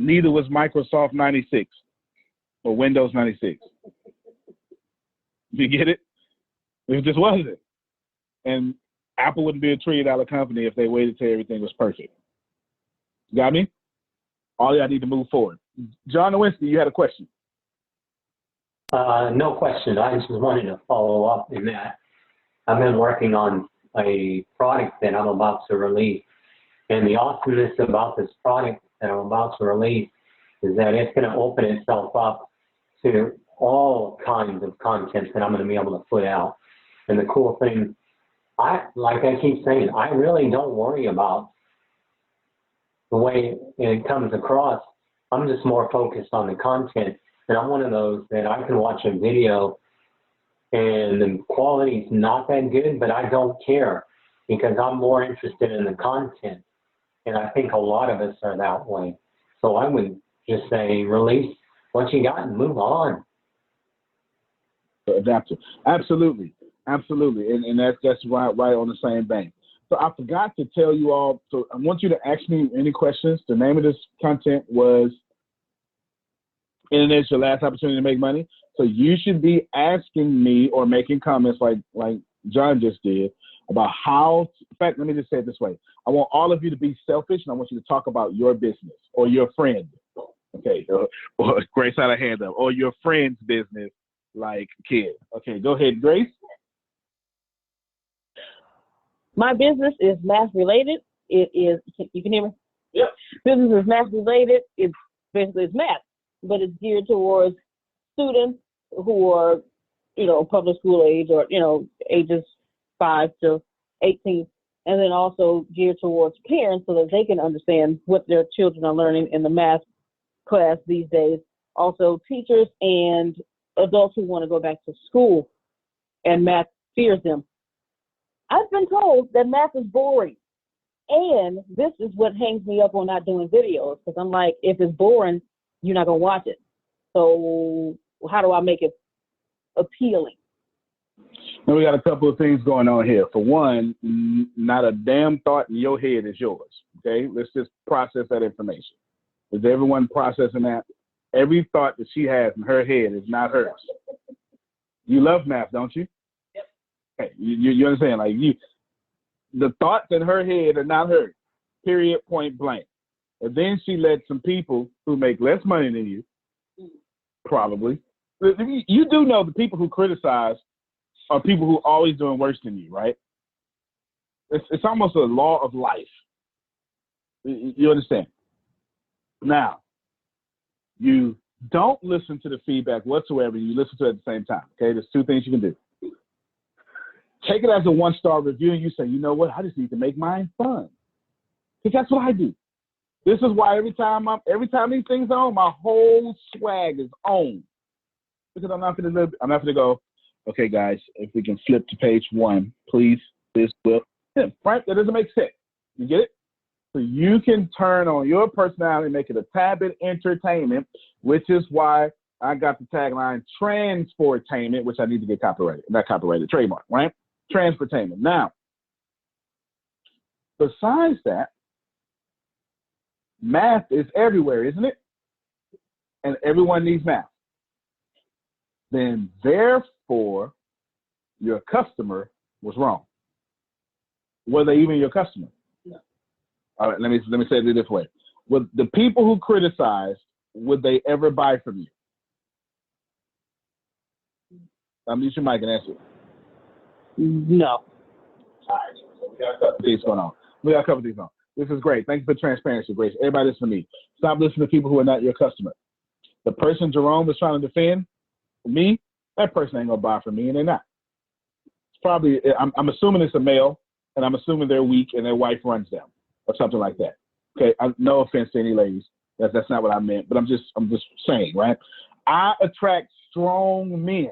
neither was Microsoft 96 or Windows 96. You get it? It just wasn't. And Apple wouldn't be a $1 trillion company if they waited till everything was perfect. Got me? All y'all need to move forward. John Nowinski, you had a question. No question. I just wanted to follow up in that. I've been working on a product that I'm about to release. And the awesomeness about this product that I'm about to release is that it's going to open itself up to all kinds of content that I'm going to be able to put out. And the cool thing, like I keep saying, I really don't worry about the way it comes across. I'm just more focused on the content. And I'm one of those that I can watch a video and the quality's not that good, but I don't care because I'm more interested in the content. And I think a lot of us are that way. So I would just say, release what you got and move on. Adaptive. Absolutely. Absolutely. And that's right on the same vein. So I forgot to tell you all, so I want you to ask me any questions. The name of this content was Internet's Your Last Opportunity to Make Money. So you should be asking me or making comments like John just did about how, in fact, let me just say it this way. I want all of you to be selfish, and I want you to talk about your business or your friend, okay, or Grace had a hand up, or your friend's business, like kid. Okay, go ahead, Grace. My business is math related. It is, you can hear me? Yep. Business is math related. It's basically it's math, but it's geared towards students who are, public school age or, ages 5 to 18, and then also geared towards parents so that they can understand what their children are learning in the math class these days. Also teachers and adults who want to go back to school and math fears them. I've been told that math is boring. And this is what hangs me up on not doing videos, because I'm like, if it's boring, you're not going to watch it. So how do I make it appealing? Now we got a couple of things going on here. For one, not a damn thought in your head is yours. Okay, let's just process that information. Is everyone processing that? Every thought that she has in her head is not hers. You love math, don't you? Yep. Okay, you understand? Like the thoughts in her head are not hers. Period. Point blank. And then she let some people who make less money than you, probably. You do know the people who criticize are people who are always doing worse than you, right? It's almost a law of life. You understand? Now, you don't listen to the feedback whatsoever. You listen to it at the same time, okay? There's two things you can do. Take it as a 1-star review, and you say, you know what? I just need to make mine fun. Because that's what I do. This is why every time these things are on, my whole swag is on. Because I'm not gonna go, okay, guys, if we can flip to page 1, please, this will. Frank, that doesn't make sense. You get it? So you can turn on your personality and make it a tad bit entertainment, which is why I got the tagline transportainment, which I need to get copyrighted. Not copyrighted, trademark, right? Transportainment. Now, besides that, math is everywhere, isn't it? And everyone needs math. Then therefore, your customer was wrong. Were they even your customer? No. All right, let me say it this way. With the people who criticized, would they ever buy from you? Mute your mic and answer. No. All right. We got a couple things going on. This is great. Thank you for transparency, Grace. Everybody listen to me. Stop listening to people who are not your customer. The person Jerome was trying to defend, me, that person ain't gonna buy from me, and they're not. It's probably, I'm assuming it's a male, and I'm assuming they're weak and their wife runs them, or something like that. Okay, no offense to any ladies. That's not what I meant, but I'm just saying, right? I attract strong men.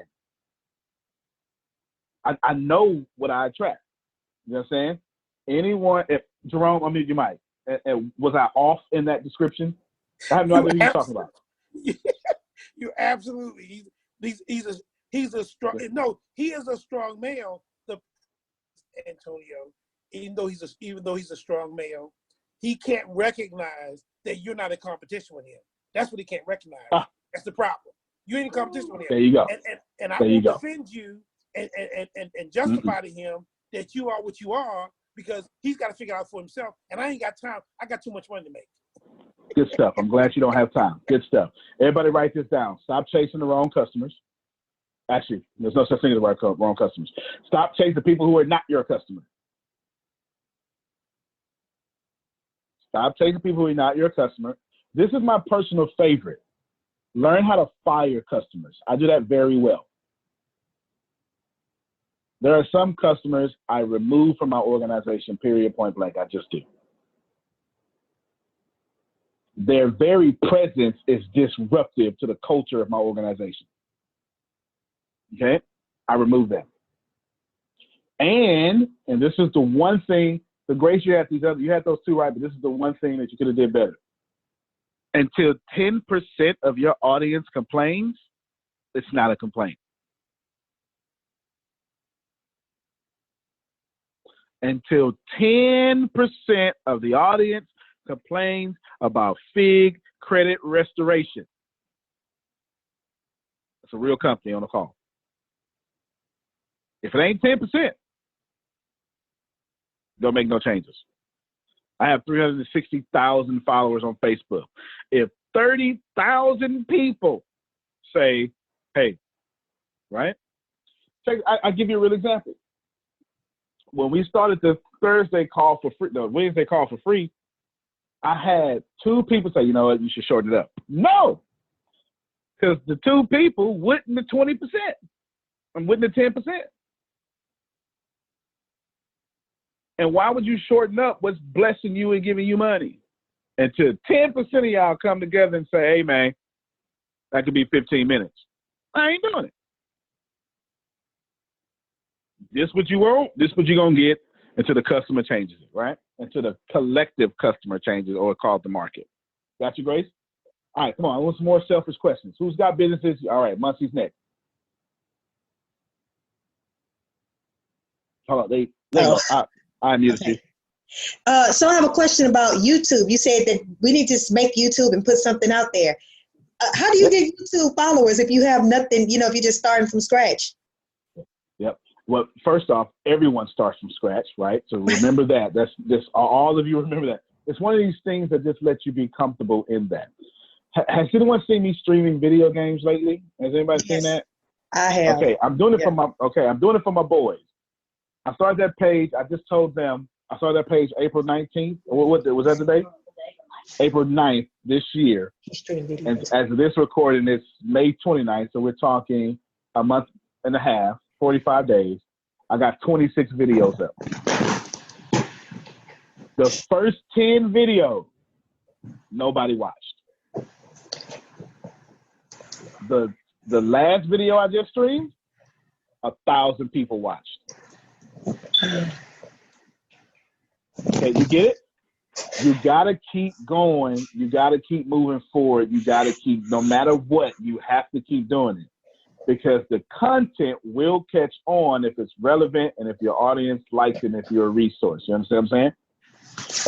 I know what I attract. You know what I'm saying? Anyone, if Jerome, I'll mute your mic. Was I off in that description? I have no idea who you're talking about. You're absolutely. He's a strong. No, he is a strong male. Antonio, even though he's a strong male, he can't recognize that you're not in competition with him. That's what he can't recognize. That's the problem. You ain't in competition with him. There you go. And I won't defend you and justify to him that you are what you are, because he's got to figure out for himself. And I ain't got time. I got too much money to make. Good stuff. I'm glad you don't have time. Good stuff. Everybody write this down. Stop chasing the wrong customers. Actually, there's no such thing as wrong customers. Stop chasing people who are not your customer. Stop chasing people who are not your customer. This is my personal favorite. Learn how to fire customers. I do that very well. There are some customers I remove from my organization, period, point blank. I just do. Their very presence is disruptive to the culture of my organization. Okay? I remove them. And this is the one thing, the grace you had those two right, but this is the one thing that you could have did better. Until 10% of your audience complains, it's not a complaint. Until 10% of the audience complains about FIG credit restoration. It's a real company on the call. If it ain't 10%, don't make no changes. I have 360,000 followers on Facebook. If 30,000 people say, hey, right? I'll give you a real example. When we started the Wednesday call for free, I had 2 people say, you know what, you should shorten it up. No, because the 2 people wouldn't the 20%. I'm wouldn't the 10%. And why would you shorten up what's blessing you and giving you money? Until 10% of y'all come together and say, hey, man, that could be 15 minutes. I ain't doing it. This what you want, this what you're going to get until the customer changes it, right? Until the collective customer changes, or called the market. Got you, Grace? All right, come on. I want some more selfish questions. Who's got businesses? All right, Muncie's next. Hold on. I muted you. So I have a question about YouTube. You said that we need to make YouTube and put something out there. How do you get YouTube followers if you have nothing, if you're just starting from scratch? Yep. Well, first off, everyone starts from scratch, right? So remember that. That's all of you remember that. It's one of these things that just lets you be comfortable in that. Has anyone seen me streaming video games lately? Has anybody seen that? I have. Okay, I'm doing it for my boys. I started that page. I just told them I started that page April 19th. What was that the date? April 9th this year. And as of this recording, it's May 29th. So we're talking a month and a half, 45 days. I got 26 videos up. The first 10 videos, nobody watched. The last video I just streamed, 1,000 people watched. Okay, you get it? You gotta keep going. You gotta keep moving forward. You gotta keep, no matter what, you have to keep doing it, because the content will catch on if it's relevant and if your audience likes it and if you're a resource. You understand what I'm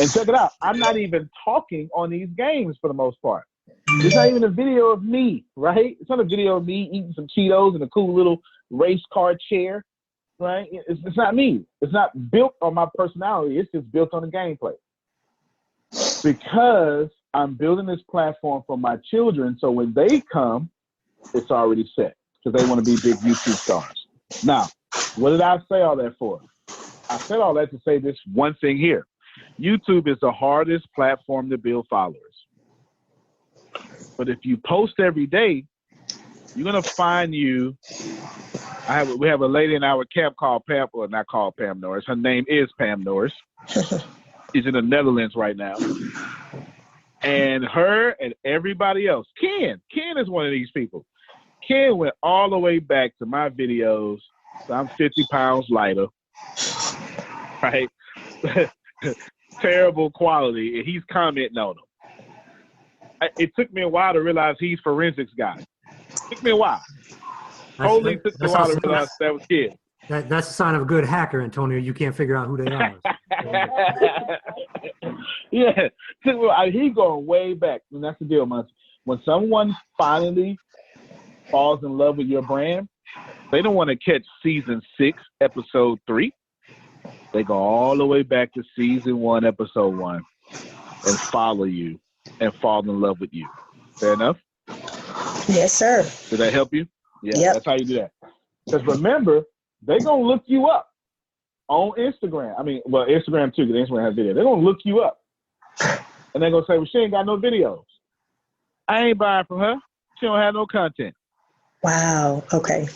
saying? And check it out. I'm not even talking on these games for the most part. It's not even a video of me, right? It's not a video of me eating some Cheetos in a cool little race car chair, right? It's not me. It's not built on my personality. It's just built on the gameplay. Because I'm building this platform for my children, so when they come, it's already set, because they want to be big YouTube stars. Now, what did I say all that for? I said all that to say this one thing here. YouTube is the hardest platform to build followers. But if you post every day, you're going to find we have a lady in our camp called Pam, or not called Pam Norris. Her name is Pam Norris. She's in the Netherlands right now. And her and everybody else, Ken is one of these people. Ken went all the way back to my videos. So I'm 50 pounds lighter, right? Terrible quality, and he's commenting on them. It took me a while to realize he's forensics guy. It took me a while. Totally took me a while to realize that was Ken. That's a sign of a good hacker, Antonio. You can't figure out who they are. Yeah. He going way back. And that's the deal, man. When someone finally falls in love with your brand, they don't want to catch season 6, episode 3. They go all the way back to season 1, episode 1, and follow you and fall in love with you. Fair enough? Yes, sir. Did that help you? Yeah, Yep. That's how you do that. Because remember, they're going to look you up on Instagram. I mean, well, Instagram too, because Instagram has video. They're going to look you up. And they're going to say, well, she ain't got no videos. I ain't buying from her. She don't have no content. Wow. Okay.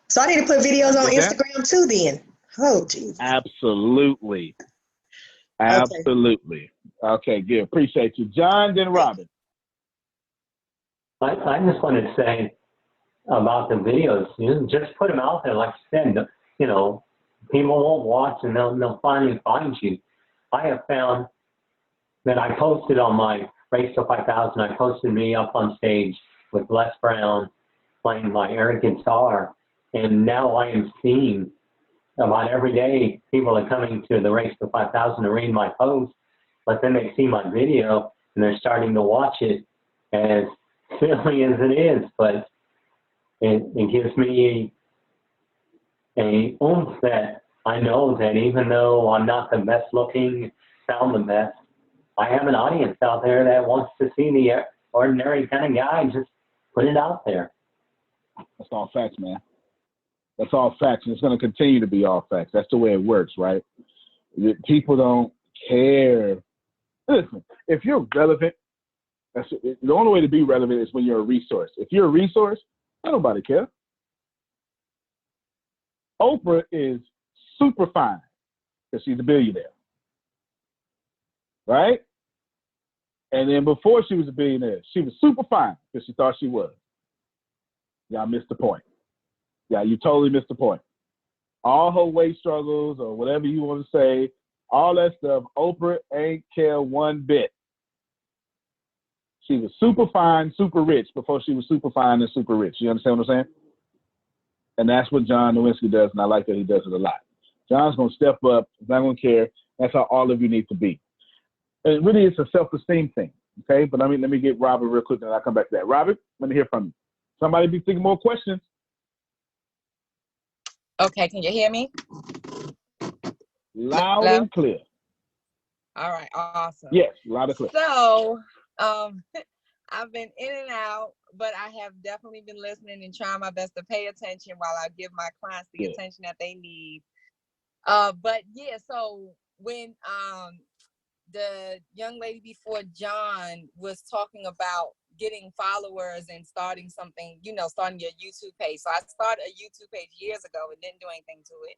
So I need to put videos on Instagram too then. Oh, geez. Absolutely. Absolutely. Okay, good. Appreciate you. John, then Robin. I just wanted to say about the videos, just put them out there. Like you said, people won't watch and they'll finally find you. I have found that I posted on my Race to 5000, I posted me up on stage with Les Brown playing my air guitar, and now I am seeing about every day people are coming to the Race to 5000 to read my post, but then they see my video and they're starting to watch it, as silly as it is, but it gives me a oomph that I know that even though I'm not the best looking, sound the best, I have an audience out there that wants to see the ordinary kind of guy. Just put it out there. That's all facts, man. That's all facts, and it's going to continue to be all facts. That's the way it works, right? People don't care. Listen, if you're relevant, the only way to be relevant is when you're a resource. If you're a resource, nobody cares. Oprah is super fine because she's a billionaire, right? And then before she was a billionaire, she was super fine because she thought she was. Y'all missed the point. Yeah, you totally missed the point. All her weight struggles or whatever you want to say, all that stuff, Oprah ain't care one bit. She was super fine, super rich before she was super fine and super rich. You understand what I'm saying? And that's what John Nowinski does, and I like that he does it a lot. John's going to step up. He's not going to care. That's how all of you need to be. And really, it's a self-esteem thing, okay? But let me get Robert real quick, and I'll come back to that. Robert, let me hear from you. Somebody be thinking more questions. Okay, can you hear me? Loud Hello? and clear. All right, awesome. Yes, loud and clear. So, I've been in and out, but I have definitely been listening and trying my best to pay attention while I give my clients the attention that they need. But yeah, so when the young lady before John was talking about getting followers and starting something, starting your YouTube page. So I started a YouTube page years ago and didn't do anything to it.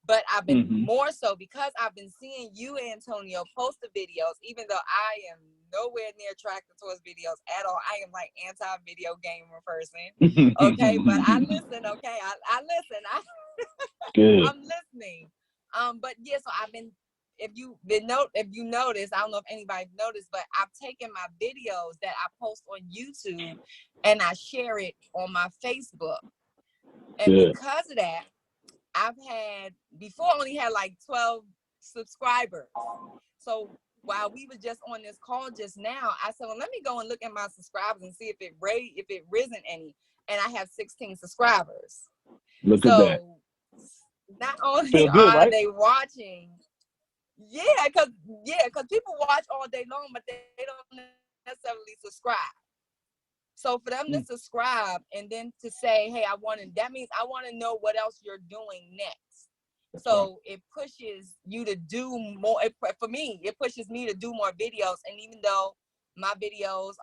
But I've been more so because I've been seeing you, Antonio, post the videos, even though I am nowhere near attracted towards videos at all. I am like anti-video gamer person. Okay, but I listen, okay? I listen. Good. I'm listening. But yeah, so I've been, if you notice, I don't know if anybody noticed, but I've taken my videos that I post on YouTube and I share it on my Facebook. And because of that, I've had, before I only had like 12 subscribers. So while we were just on this call just now, I said, well, let me go and look at my subscribers and see if it risen any. And I have 16 subscribers. Look at that. Not only Feel good, are right? they watching, because people watch all day long, but they don't necessarily subscribe. So for them to subscribe and then to say, hey, that means I want to know what else you're doing next. That's so right. It pushes you to do more. For me, it pushes me to do more videos. And even though my videos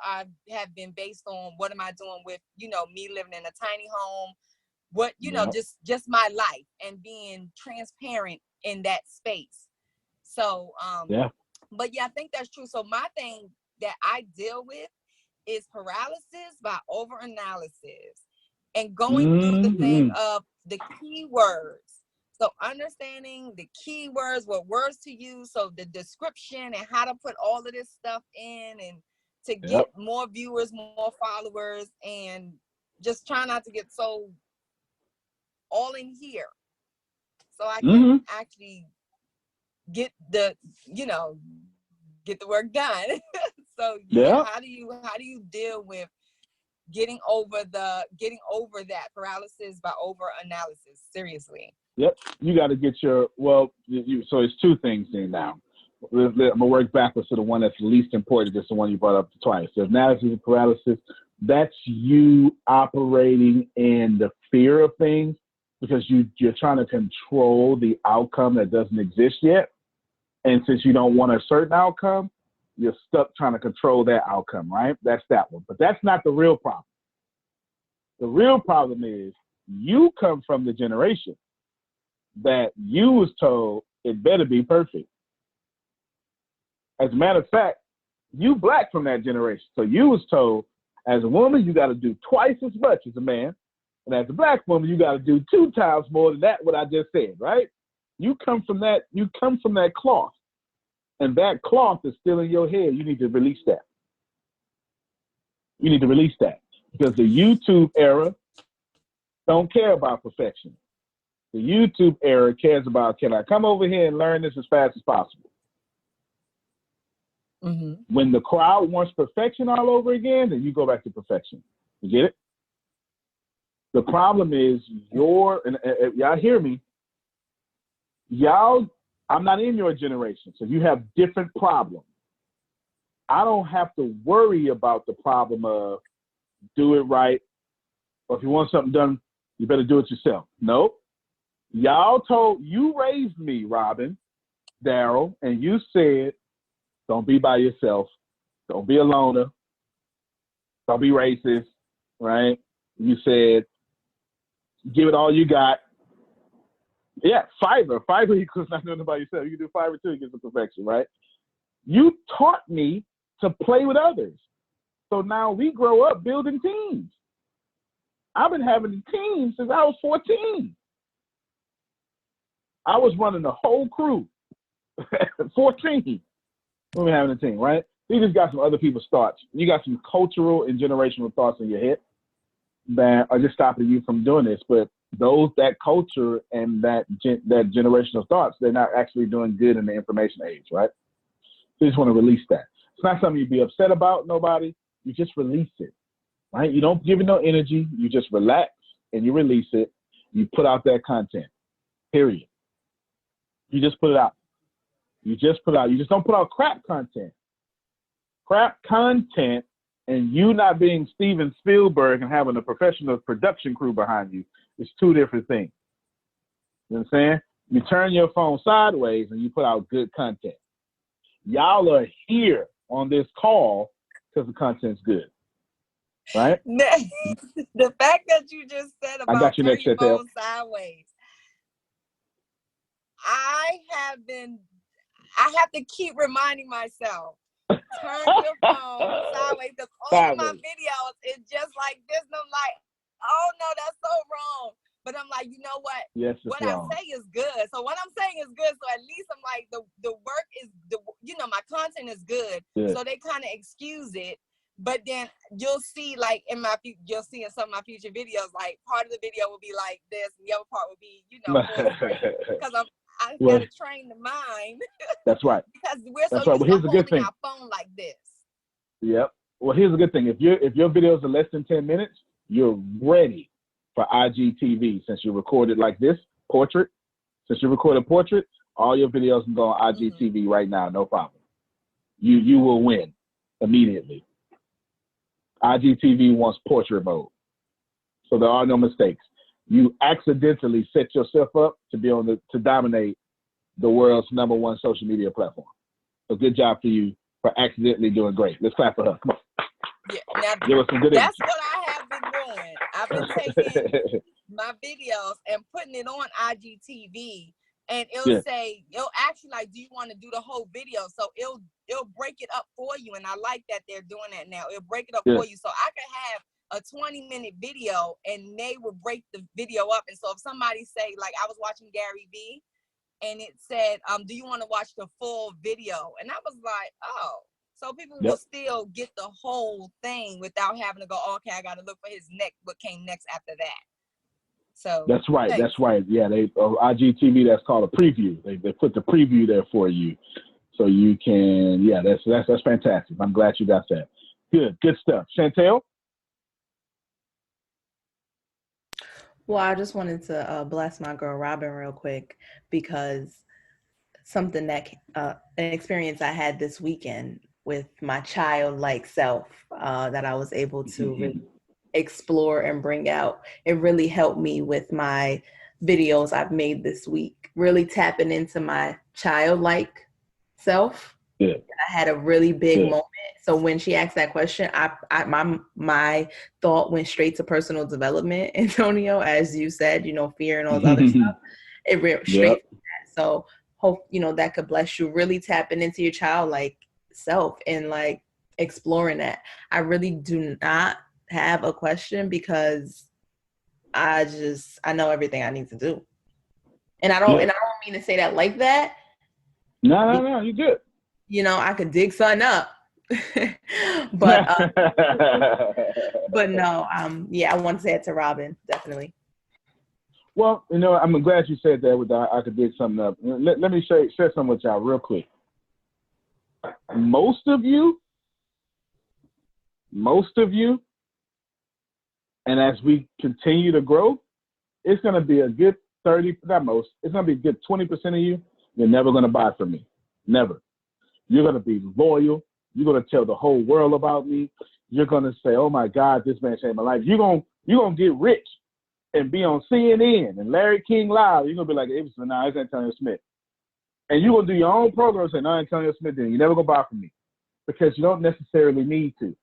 have been based on what am I doing with, me living in a tiny home, what, just my life and being transparent in that space. So, but yeah, I think that's true. So my thing that I deal with is paralysis by overanalysis and going through the thing of the keywords. So understanding the keywords, what words to use, so the description and how to put all of this stuff in and to get more viewers, more followers, and just try not to get so all in here. So I can actually get get the work done. So yeah, how do you deal with getting over that paralysis by over analysis? Seriously. Yep, you got to get your so it's two things then now. I'm gonna work backwards to the one that's least important. Just the one you brought up twice. So analysis and paralysis. That's you operating in the fear of things because you're trying to control the outcome that doesn't exist yet. And since you don't want a certain outcome, you're stuck trying to control that outcome, right? That's that one. But that's not the real problem. The real problem is you come from the generation that you was told it better be perfect. As a matter of fact, you Black from that generation. So you was told, as a woman, you got to do twice as much as a man. And as a Black woman, you got to do 2 times more than that, what I just said, right? You come from that cloth. And that cloth is still in your head. You need to release that. You need to release that. Because the YouTube era don't care about perfection. The YouTube era cares about, can I come over here and learn this as fast as possible? Mm-hmm. When the crowd wants perfection all over again, then you go back to perfection. You get it? The problem is y'all hear me, I'm not in your generation, so you have different problems. I don't have to worry about the problem of do it right, or if you want something done, you better do it yourself. Nope. You raised me, Robin, Daryl, and you said, don't be by yourself. Don't be a loner. Don't be racist, right? You said, give it all you got. Yeah, Fiverr equals not doing it by yourself. You can do Fiverr too, it gets to perfection, right? You taught me to play with others. So now we grow up building teams. I've been having a team since I was 14. I was running the whole crew. 14. We've been having a team, right? You just got some other people's thoughts. You got some cultural and generational thoughts in your head that are just stopping you from doing this. But that culture and that generational thoughts, they're not actually doing good in the information age, right? So you just want to release that. It's not something you'd be upset about, nobody. You just release it, right? You don't give it no energy. You just relax and you release it. You put out that content, period. You just put it out. You just don't put out crap content. Crap content and you not being Steven Spielberg and having a professional production crew behind you is two different things. You know what I'm saying? You turn your phone sideways and you put out good content. Y'all are here on this call because the content's good, right? The fact that you just said about turn your phone sideways, I have to keep reminding myself, turn your phone sideways, because all of my videos is just like this, and I'm like, oh no, that's so wrong. But I'm like, you know what? Yes, what wrong. I say is good. So what I'm saying is good. So at least I'm like, the work is, my content is good. Yeah. So they kind of excuse it. But then you'll see, like, you'll see in some of my future videos, like, part of the video will be like this, and the other part will be, because I got to train the mind. That's right. Because we're so right. used to holding our phone like this. Yep. Well, here's the good thing. If your videos are less than 10 minutes, you're ready for IGTV. Since you recorded like this, portrait. Since you recorded portrait, all your videos can go on IGTV right now, no problem. You will win immediately. IGTV wants portrait mode. So there are no mistakes. You accidentally set yourself up to be to dominate the world's #1 social media platform. So good job for you for accidentally doing great. Let's clap for her. Come on. Yeah, now, give us some good that's what I have been doing. I've been taking my videos and putting it on IGTV, and it'll say, it'll actually like, do you want to do the whole video? So it'll break it up for you, and I like that they're doing that now. It'll break it up for you, so I can have a 20-minute video, and they will break the video up. And so if somebody say, like, I was watching Gary Vee, and it said, do you want to watch the full video? And I was like, oh. So people will still get the whole thing without having to go, okay, I got to look for what came next after that. So that's right. That's right. Yeah, IGTV, that's called a preview. They put the preview there for you. So you can, yeah, that's fantastic. I'm glad you got that. Good stuff. Chantel? Well, I just wanted to bless my girl Robin real quick because something that an experience I had this weekend with my childlike self that I was able to really explore and bring out. It really helped me with my videos I've made this week, really tapping into my childlike self. Good. I had a really big Good. moment. So when she asked that question, my thought went straight to personal development, Antonio, as you said, fear and all this other stuff. It went straight to that. So hope, that could bless you, really tapping into your childlike self and like exploring that. I really do not have a question because I know everything I need to do. And I don't mean to say that like that. No, you're good. I could dig something up. but but no, yeah, I want to say it to Robin, definitely. Well, I'm glad you said that with I could dig something up. Let me share something with y'all real quick. Most of you, and as we continue to grow, it's going to be a good 30, not most, it's going to be a good 20% of you, you're never going to buy from me. Never. You're going to be loyal. You're going to tell the whole world about me. You're going to say, oh my God, this man saved my life. You're going to get rich and be on CNN and Larry King Live. You're going to be like, it's Antonio Smith. And you're going to do your own program and say, no, Antonio Smith didn't. You're never going to buy from me because you don't necessarily need to.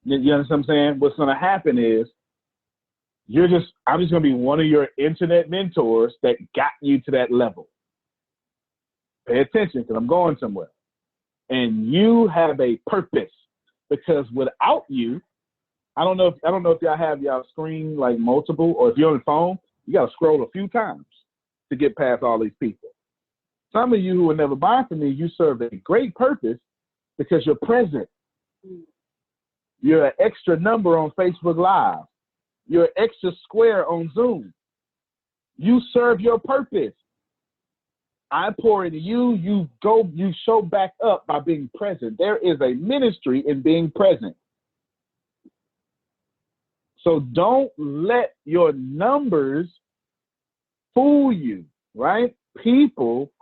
You understand what I'm saying? What's going to happen is I'm just going to be one of your internet mentors that got you to that level. Pay attention because I'm going somewhere. And you have a purpose because without you, I don't know if y'all have y'all screen like multiple, or if you're on the phone, you got to scroll a few times to get past all these people. Some of you who will never buy from me, you serve a great purpose because you're present. You're an extra number on Facebook Live. You're an extra square on Zoom. You serve your purpose. I pour into you, you show back up by being present. There is a ministry in being present. So don't let your numbers fool you, right? People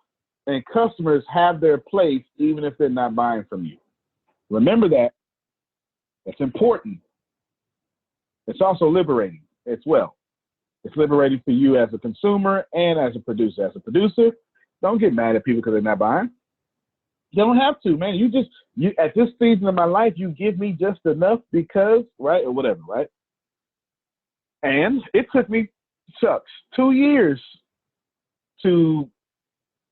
and customers have their place even if they're not buying from you. Remember that. It's important. It's also liberating as well. It's liberating for you as a consumer and as a producer. As a producer, don't get mad at people because they're not buying. You don't have to, man. You at this season of my life, you give me just enough because, right, or whatever, right? And it took me, 2 years to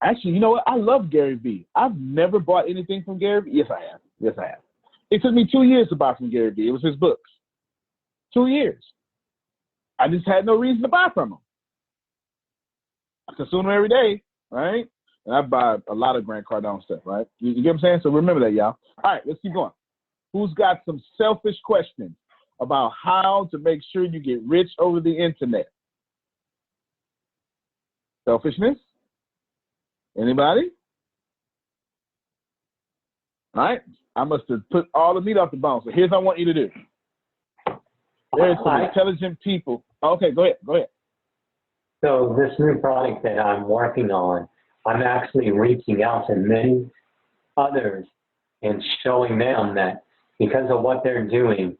actually, you know what? I love Gary Vee. I've never bought anything from Gary Vee. Yes, I have. It took me 2 years to buy from Gary Vee. It was his books. 2 years. I just had no reason to buy from him. I consume them every day, right? And I buy a lot of Grant Cardone stuff, right? You get what I'm saying? So remember that, y'all. All right, let's keep going. Who's got some selfish questions about how to make sure you get rich over the internet? Selfishness? Anybody? All right. I must have put all the meat off the bone. So here's what I want you to do. There's some intelligent people. Okay, go ahead. So this new product that I'm working on, I'm actually reaching out to many others and showing them that because of what they're doing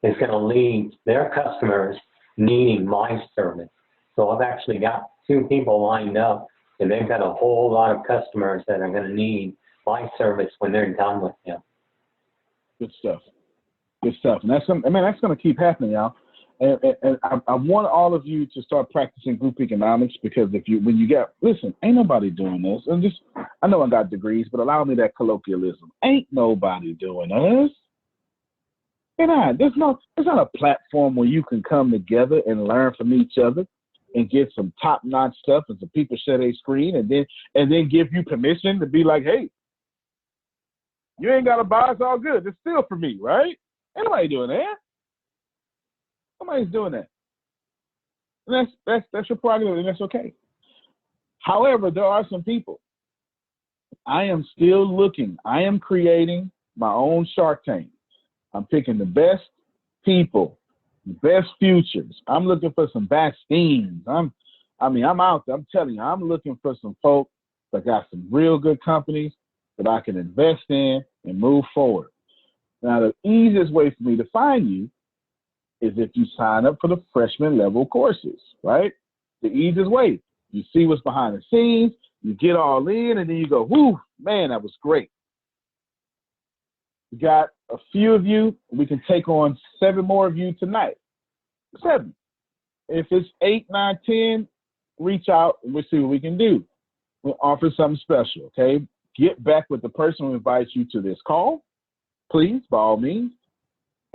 is going to lead their customers needing my service. So I've actually got 2 people lined up, and they've got a whole lot of customers that are going to need my service when they're done with them. Good stuff. And that's going to keep happening, y'all. And I want all of you to start practicing group economics because listen, ain't nobody doing this. And I know I got degrees, but allow me that colloquialism. Ain't nobody doing this. There's not a platform where you can come together and learn from each other and get some top-notch stuff and some people share their screen and then give you permission to be like, hey, you ain't got to buy, it's all good. It's still for me, right? Ain't nobody doing that. Nobody's doing that. And that's your prerogative, and that's okay. However, there are some people I am still looking. I am creating my own Shark Tank. I'm picking the best people, the best futures. I'm looking for some vaccines. I'm out there. I'm telling you, I'm looking for some folks that got some real good companies that I can invest in and move forward. Now, the easiest way for me to find you is if you sign up for the freshman level courses, right? The easiest way. You see what's behind the scenes, you get all in, and then you go, whoo, man, that was great. We got a few of you. We can take on 7 more of you tonight. 7. If it's 8, 9, 10, reach out and we'll see what we can do. We'll offer something special, okay? Get back with the person who invites you to this call, please, by all means.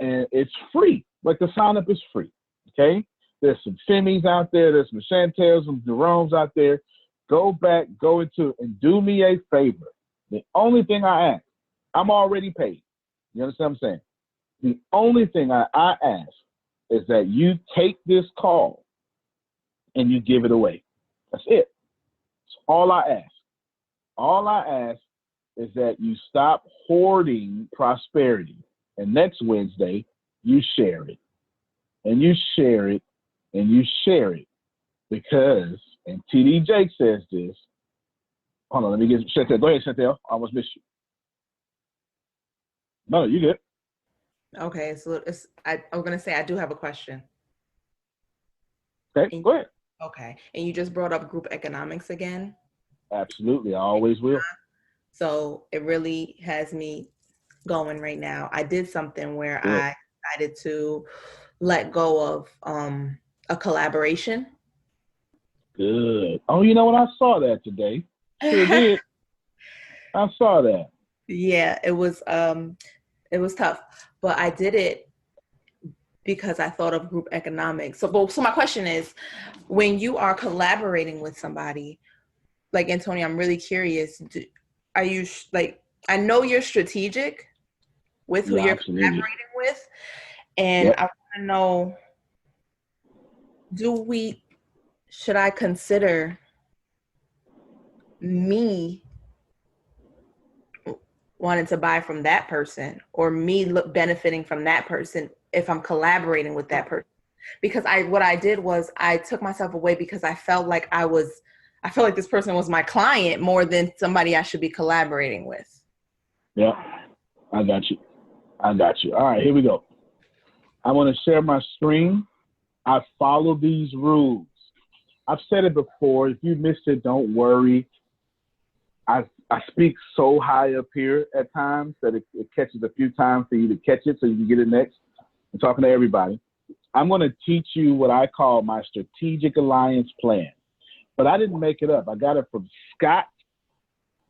And it's free. Like, the sign up is free, okay? There's some Femis out there. There's some Chantels, some Jeromes out there. Go back, go into, and do me a favor. The only thing I ask, I'm already paid. You understand what I'm saying? The only thing I ask is that you take this call and you give it away. That's it. That's all I ask. All I ask is that you stop hoarding prosperity. And next Wednesday, you share it. And you share it. And you share it. Because, and TD Jake says this. Hold on, let me get Chantel. Go ahead, Chantel. I almost missed you. No, you good. Okay, so I'm going to say I do have a question. Okay, go ahead. Okay, and you just brought up group economics again? Absolutely, I always will. So it really has me going right now. I did something where I decided to let go of a collaboration. Good. Oh, you know what? I saw that today. Sure did. I saw that. Yeah, it was tough, but I did it because I thought of group economics. So my question is, when you are collaborating with somebody, like Antonio, I'm really curious. Are you I know you're strategic with who you're collaborating with, and I want to know, should I consider me wanting to buy from that person, or me benefiting from that person if I'm collaborating with that person? Because what I did was I took myself away because I felt like this person was my client more than somebody I should be collaborating with. Yeah, I got you. All right, here we go. I want to share my screen. I follow these rules. I've said it before. If you missed it, don't worry. I speak so high up here at times that it catches a few times for you to catch it so you can get it next. I'm talking to everybody. I'm going to teach you what I call my strategic alliance plan. But I didn't make it up. I got it from Scott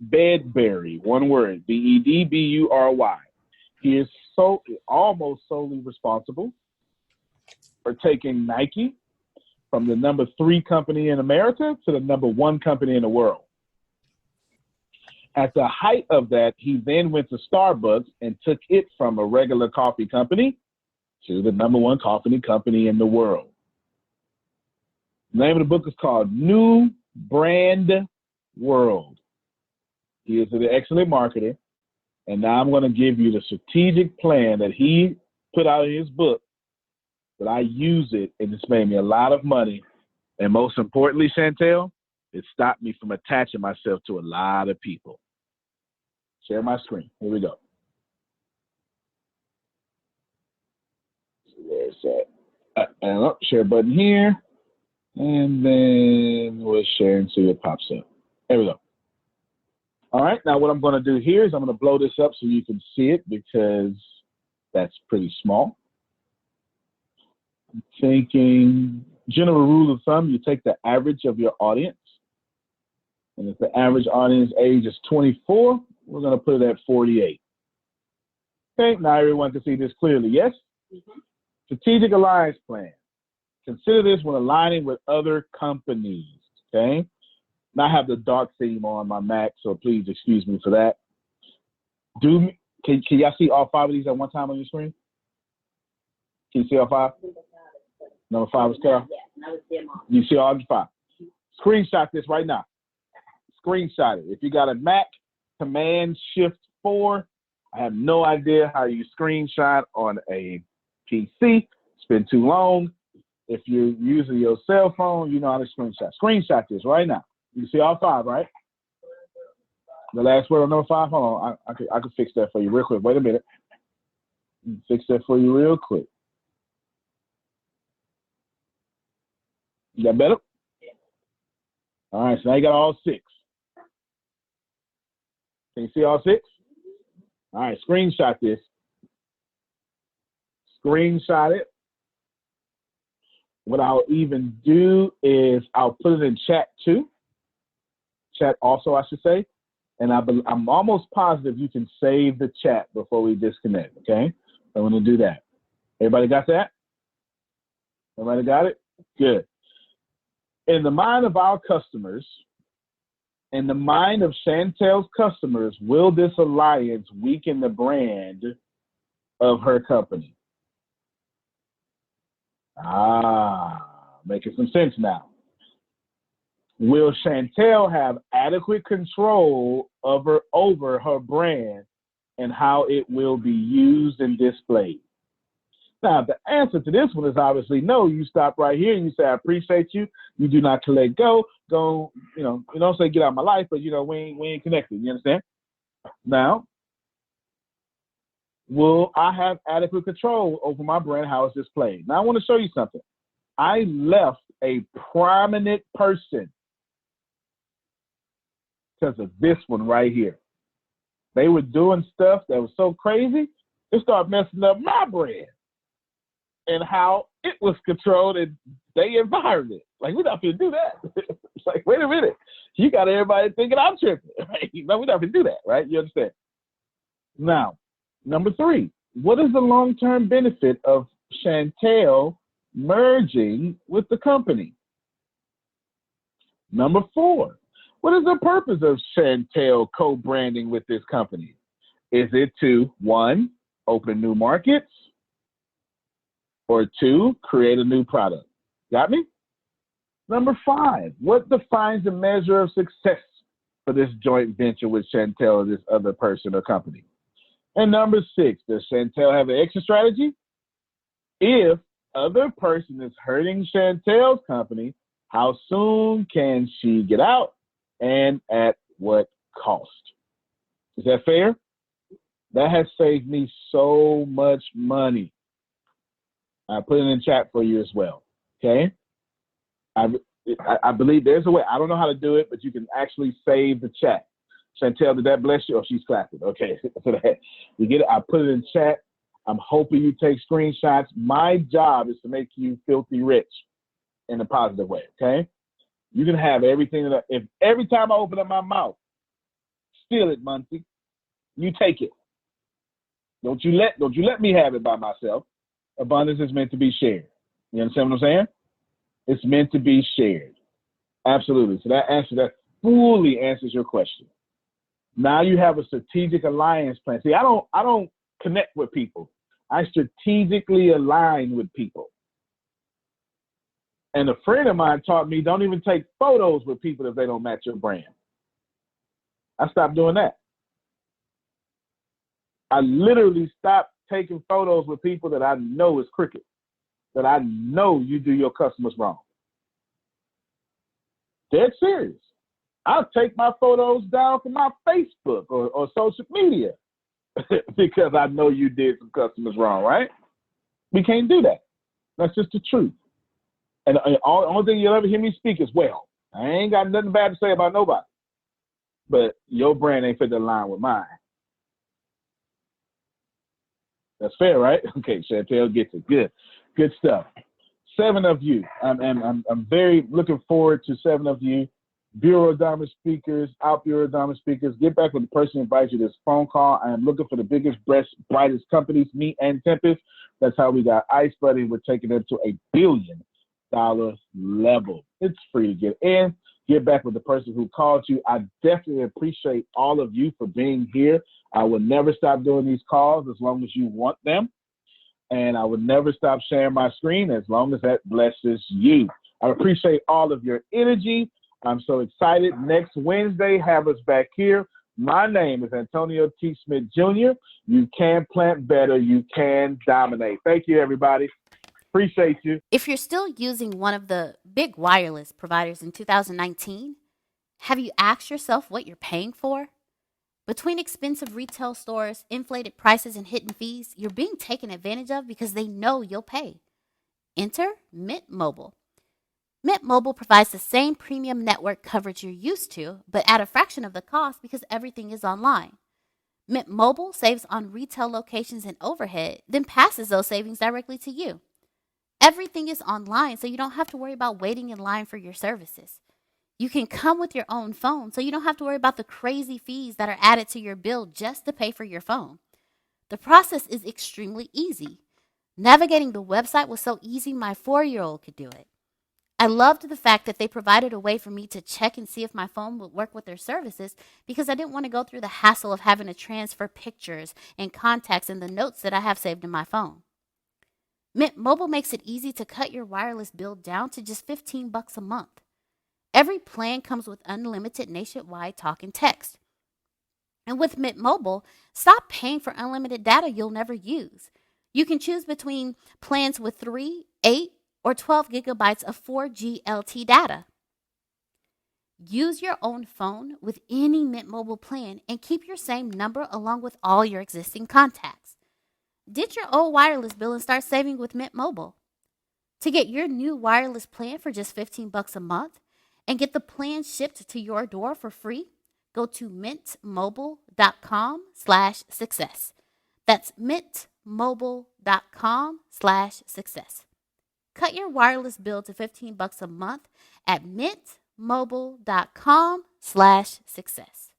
Bedbury, one word, Bedbury. He is almost solely responsible for taking Nike from the number 3 company in America to the number 1 company in the world. At the height of that, he then went to Starbucks and took it from a regular coffee company to the number 1 coffee company in the world. The name of the book is called New Brand World. He is an excellent marketer. And now I'm going to give you the strategic plan that he put out in his book, that I use it, and it's made me a lot of money. And most importantly, Chantel, it stopped me from attaching myself to a lot of people. Share my screen. Here we go. There's that. Share button here. And then we'll share and see what pops up. There we go. All right. Now what I'm going to do here is I'm going to blow this up so you can see it, because that's pretty small. I'm thinking, general rule of thumb, you take the average of your audience. And if the average audience age is 24, we're going to put it at 48. Okay, now everyone can see this clearly, yes? Mm-hmm. Strategic alliance plan. Consider this when aligning with other companies, okay? Now I have the dark theme on my Mac, so please excuse me for that. Can y'all see all 5 of these at one time on your screen? Can you see all 5? Number 5 is Carol? You see all 5? Screenshot this right now. Screenshot it. If you got a Mac, Command-Shift-4. I have no idea how you screenshot on a PC. It's been too long. If you're using your cell phone, you know how to screenshot. Screenshot this right now. You see all 5, right? The last word on number 5. Hold on. I can fix that for you real quick. Wait a minute. Fix that for you real quick. You got better? All right, so now you got all 6. Can you see all 6? All right, screenshot this. Screenshot it. What I'll even do is I'll put it in chat too. Chat also, I should say. And I'm almost positive you can save the chat before we disconnect, okay? I'm going to do that. Everybody got that? Everybody got it? Good. In the mind of our customers, in the mind of Chantel's customers, will this alliance weaken the brand of her company? Making some sense now. Will Chantel have adequate control over her brand and how it will be used and displayed? Now, the answer to this one is obviously no. You stop right here and you say, I appreciate you. You do not collect go, you don't say get out of my life, but we ain't connected. You understand? Now, will I have adequate control over my brand, how it's displayed? Now, I want to show you something. I left a prominent person because of this one right here. They were doing stuff that was so crazy, it started messing up my brand and how it was controlled, and they environed it. Like, we're not going to do that. It's like, wait a minute. You got everybody thinking I'm tripping, right? No, we're not going to do that, right? You understand? Now, number 3, what is the long-term benefit of Chantel merging with the company? Number 4, what is the purpose of Chantel co-branding with this company? Is it to, 1, open new markets, or 2, create a new product? Got me? Number 5, what defines the measure of success for this joint venture with Chantel or this other person or company? And number 6, does Chantel have an exit strategy? If other person is hurting Chantel's company, how soon can she get out and at what cost? Is that fair? That has saved me so much money. I put it in chat for you as well, okay? I believe there's a way. I don't know how to do it, but you can actually save the chat. Chantel, did that bless you? Oh, she's clapping. Okay, so that you get it. I put it in chat. I'm hoping you take screenshots. My job is to make you filthy rich in a positive way, okay? You can have everything that if every time I open up my mouth, steal it, Muncie. You take it. Don't you let me have it by myself. Abundance is meant to be shared. You understand what I'm saying? It's meant to be shared. Absolutely. So that fully answers your question. Now you have a strategic alliance plan. See, I don't connect with people. I strategically align with people. And a friend of mine taught me don't even take photos with people if they don't match your brand. I stopped doing that. I literally stopped taking photos with people that I know is crooked, that I know you do your customers wrong. Dead serious. I'll take my photos down from my Facebook or social media because I know you did some customers wrong, right? We can't do that. That's just the truth. And the only thing you'll ever hear me speak is, well, I ain't got nothing bad to say about nobody. But your brand ain't fit the line with mine. That's fair, right? Okay, Chantel gets it. Good stuff. 7 of you. I'm very looking forward to 7 of you. Bureau Diamond speakers, out Bureau Diamond speakers. Get back with the person who invites you to this phone call. I am looking for the biggest, best, brightest companies, me and Tempest. That's how we got Ice Buddy. We're taking them to $1 billion level. It's free to get in. Get back with the person who called you. I definitely appreciate all of you for being here. I will never stop doing these calls as long as you want them. And I will never stop sharing my screen as long as that blesses you. I appreciate all of your energy. I'm so excited. Next Wednesday, have us back here My name is Antonio T. Smith Jr. You can plant better. You can dominate. Thank you, everybody. Appreciate you. If you're still using one of the big wireless providers in 2019, have you asked yourself what you're paying for? Between expensive retail stores, inflated prices, and hidden fees, you're being taken advantage of because they know you'll pay. Enter Mint Mobile. Mint Mobile provides the same premium network coverage you're used to, but at a fraction of the cost because everything is online. Mint Mobile saves on retail locations and overhead, then passes those savings directly to you. Everything is online, so you don't have to worry about waiting in line for your services. You can come with your own phone, so you don't have to worry about the crazy fees that are added to your bill just to pay for your phone. The process is extremely easy. Navigating the website was so easy, my 4-year-old could do it. I loved the fact that they provided a way for me to check and see if my phone would work with their services because I didn't want to go through the hassle of having to transfer pictures and contacts and the notes that I have saved in my phone. Mint Mobile makes it easy to cut your wireless bill down to just $15 a month. Every plan comes with unlimited nationwide talk and text. And with Mint Mobile, stop paying for unlimited data you'll never use. You can choose between plans with 3, 8, or 12 gigabytes of 4G LTE data. Use your own phone with any Mint Mobile plan and keep your same number along with all your existing contacts. Ditch your old wireless bill and start saving with Mint Mobile. To get your new wireless plan for just $15 a month and get the plan shipped to your door for free, go to mintmobile.com/success. That's mintmobile.com/success. Cut your wireless bill to $15 a month at mintmobile.com/success.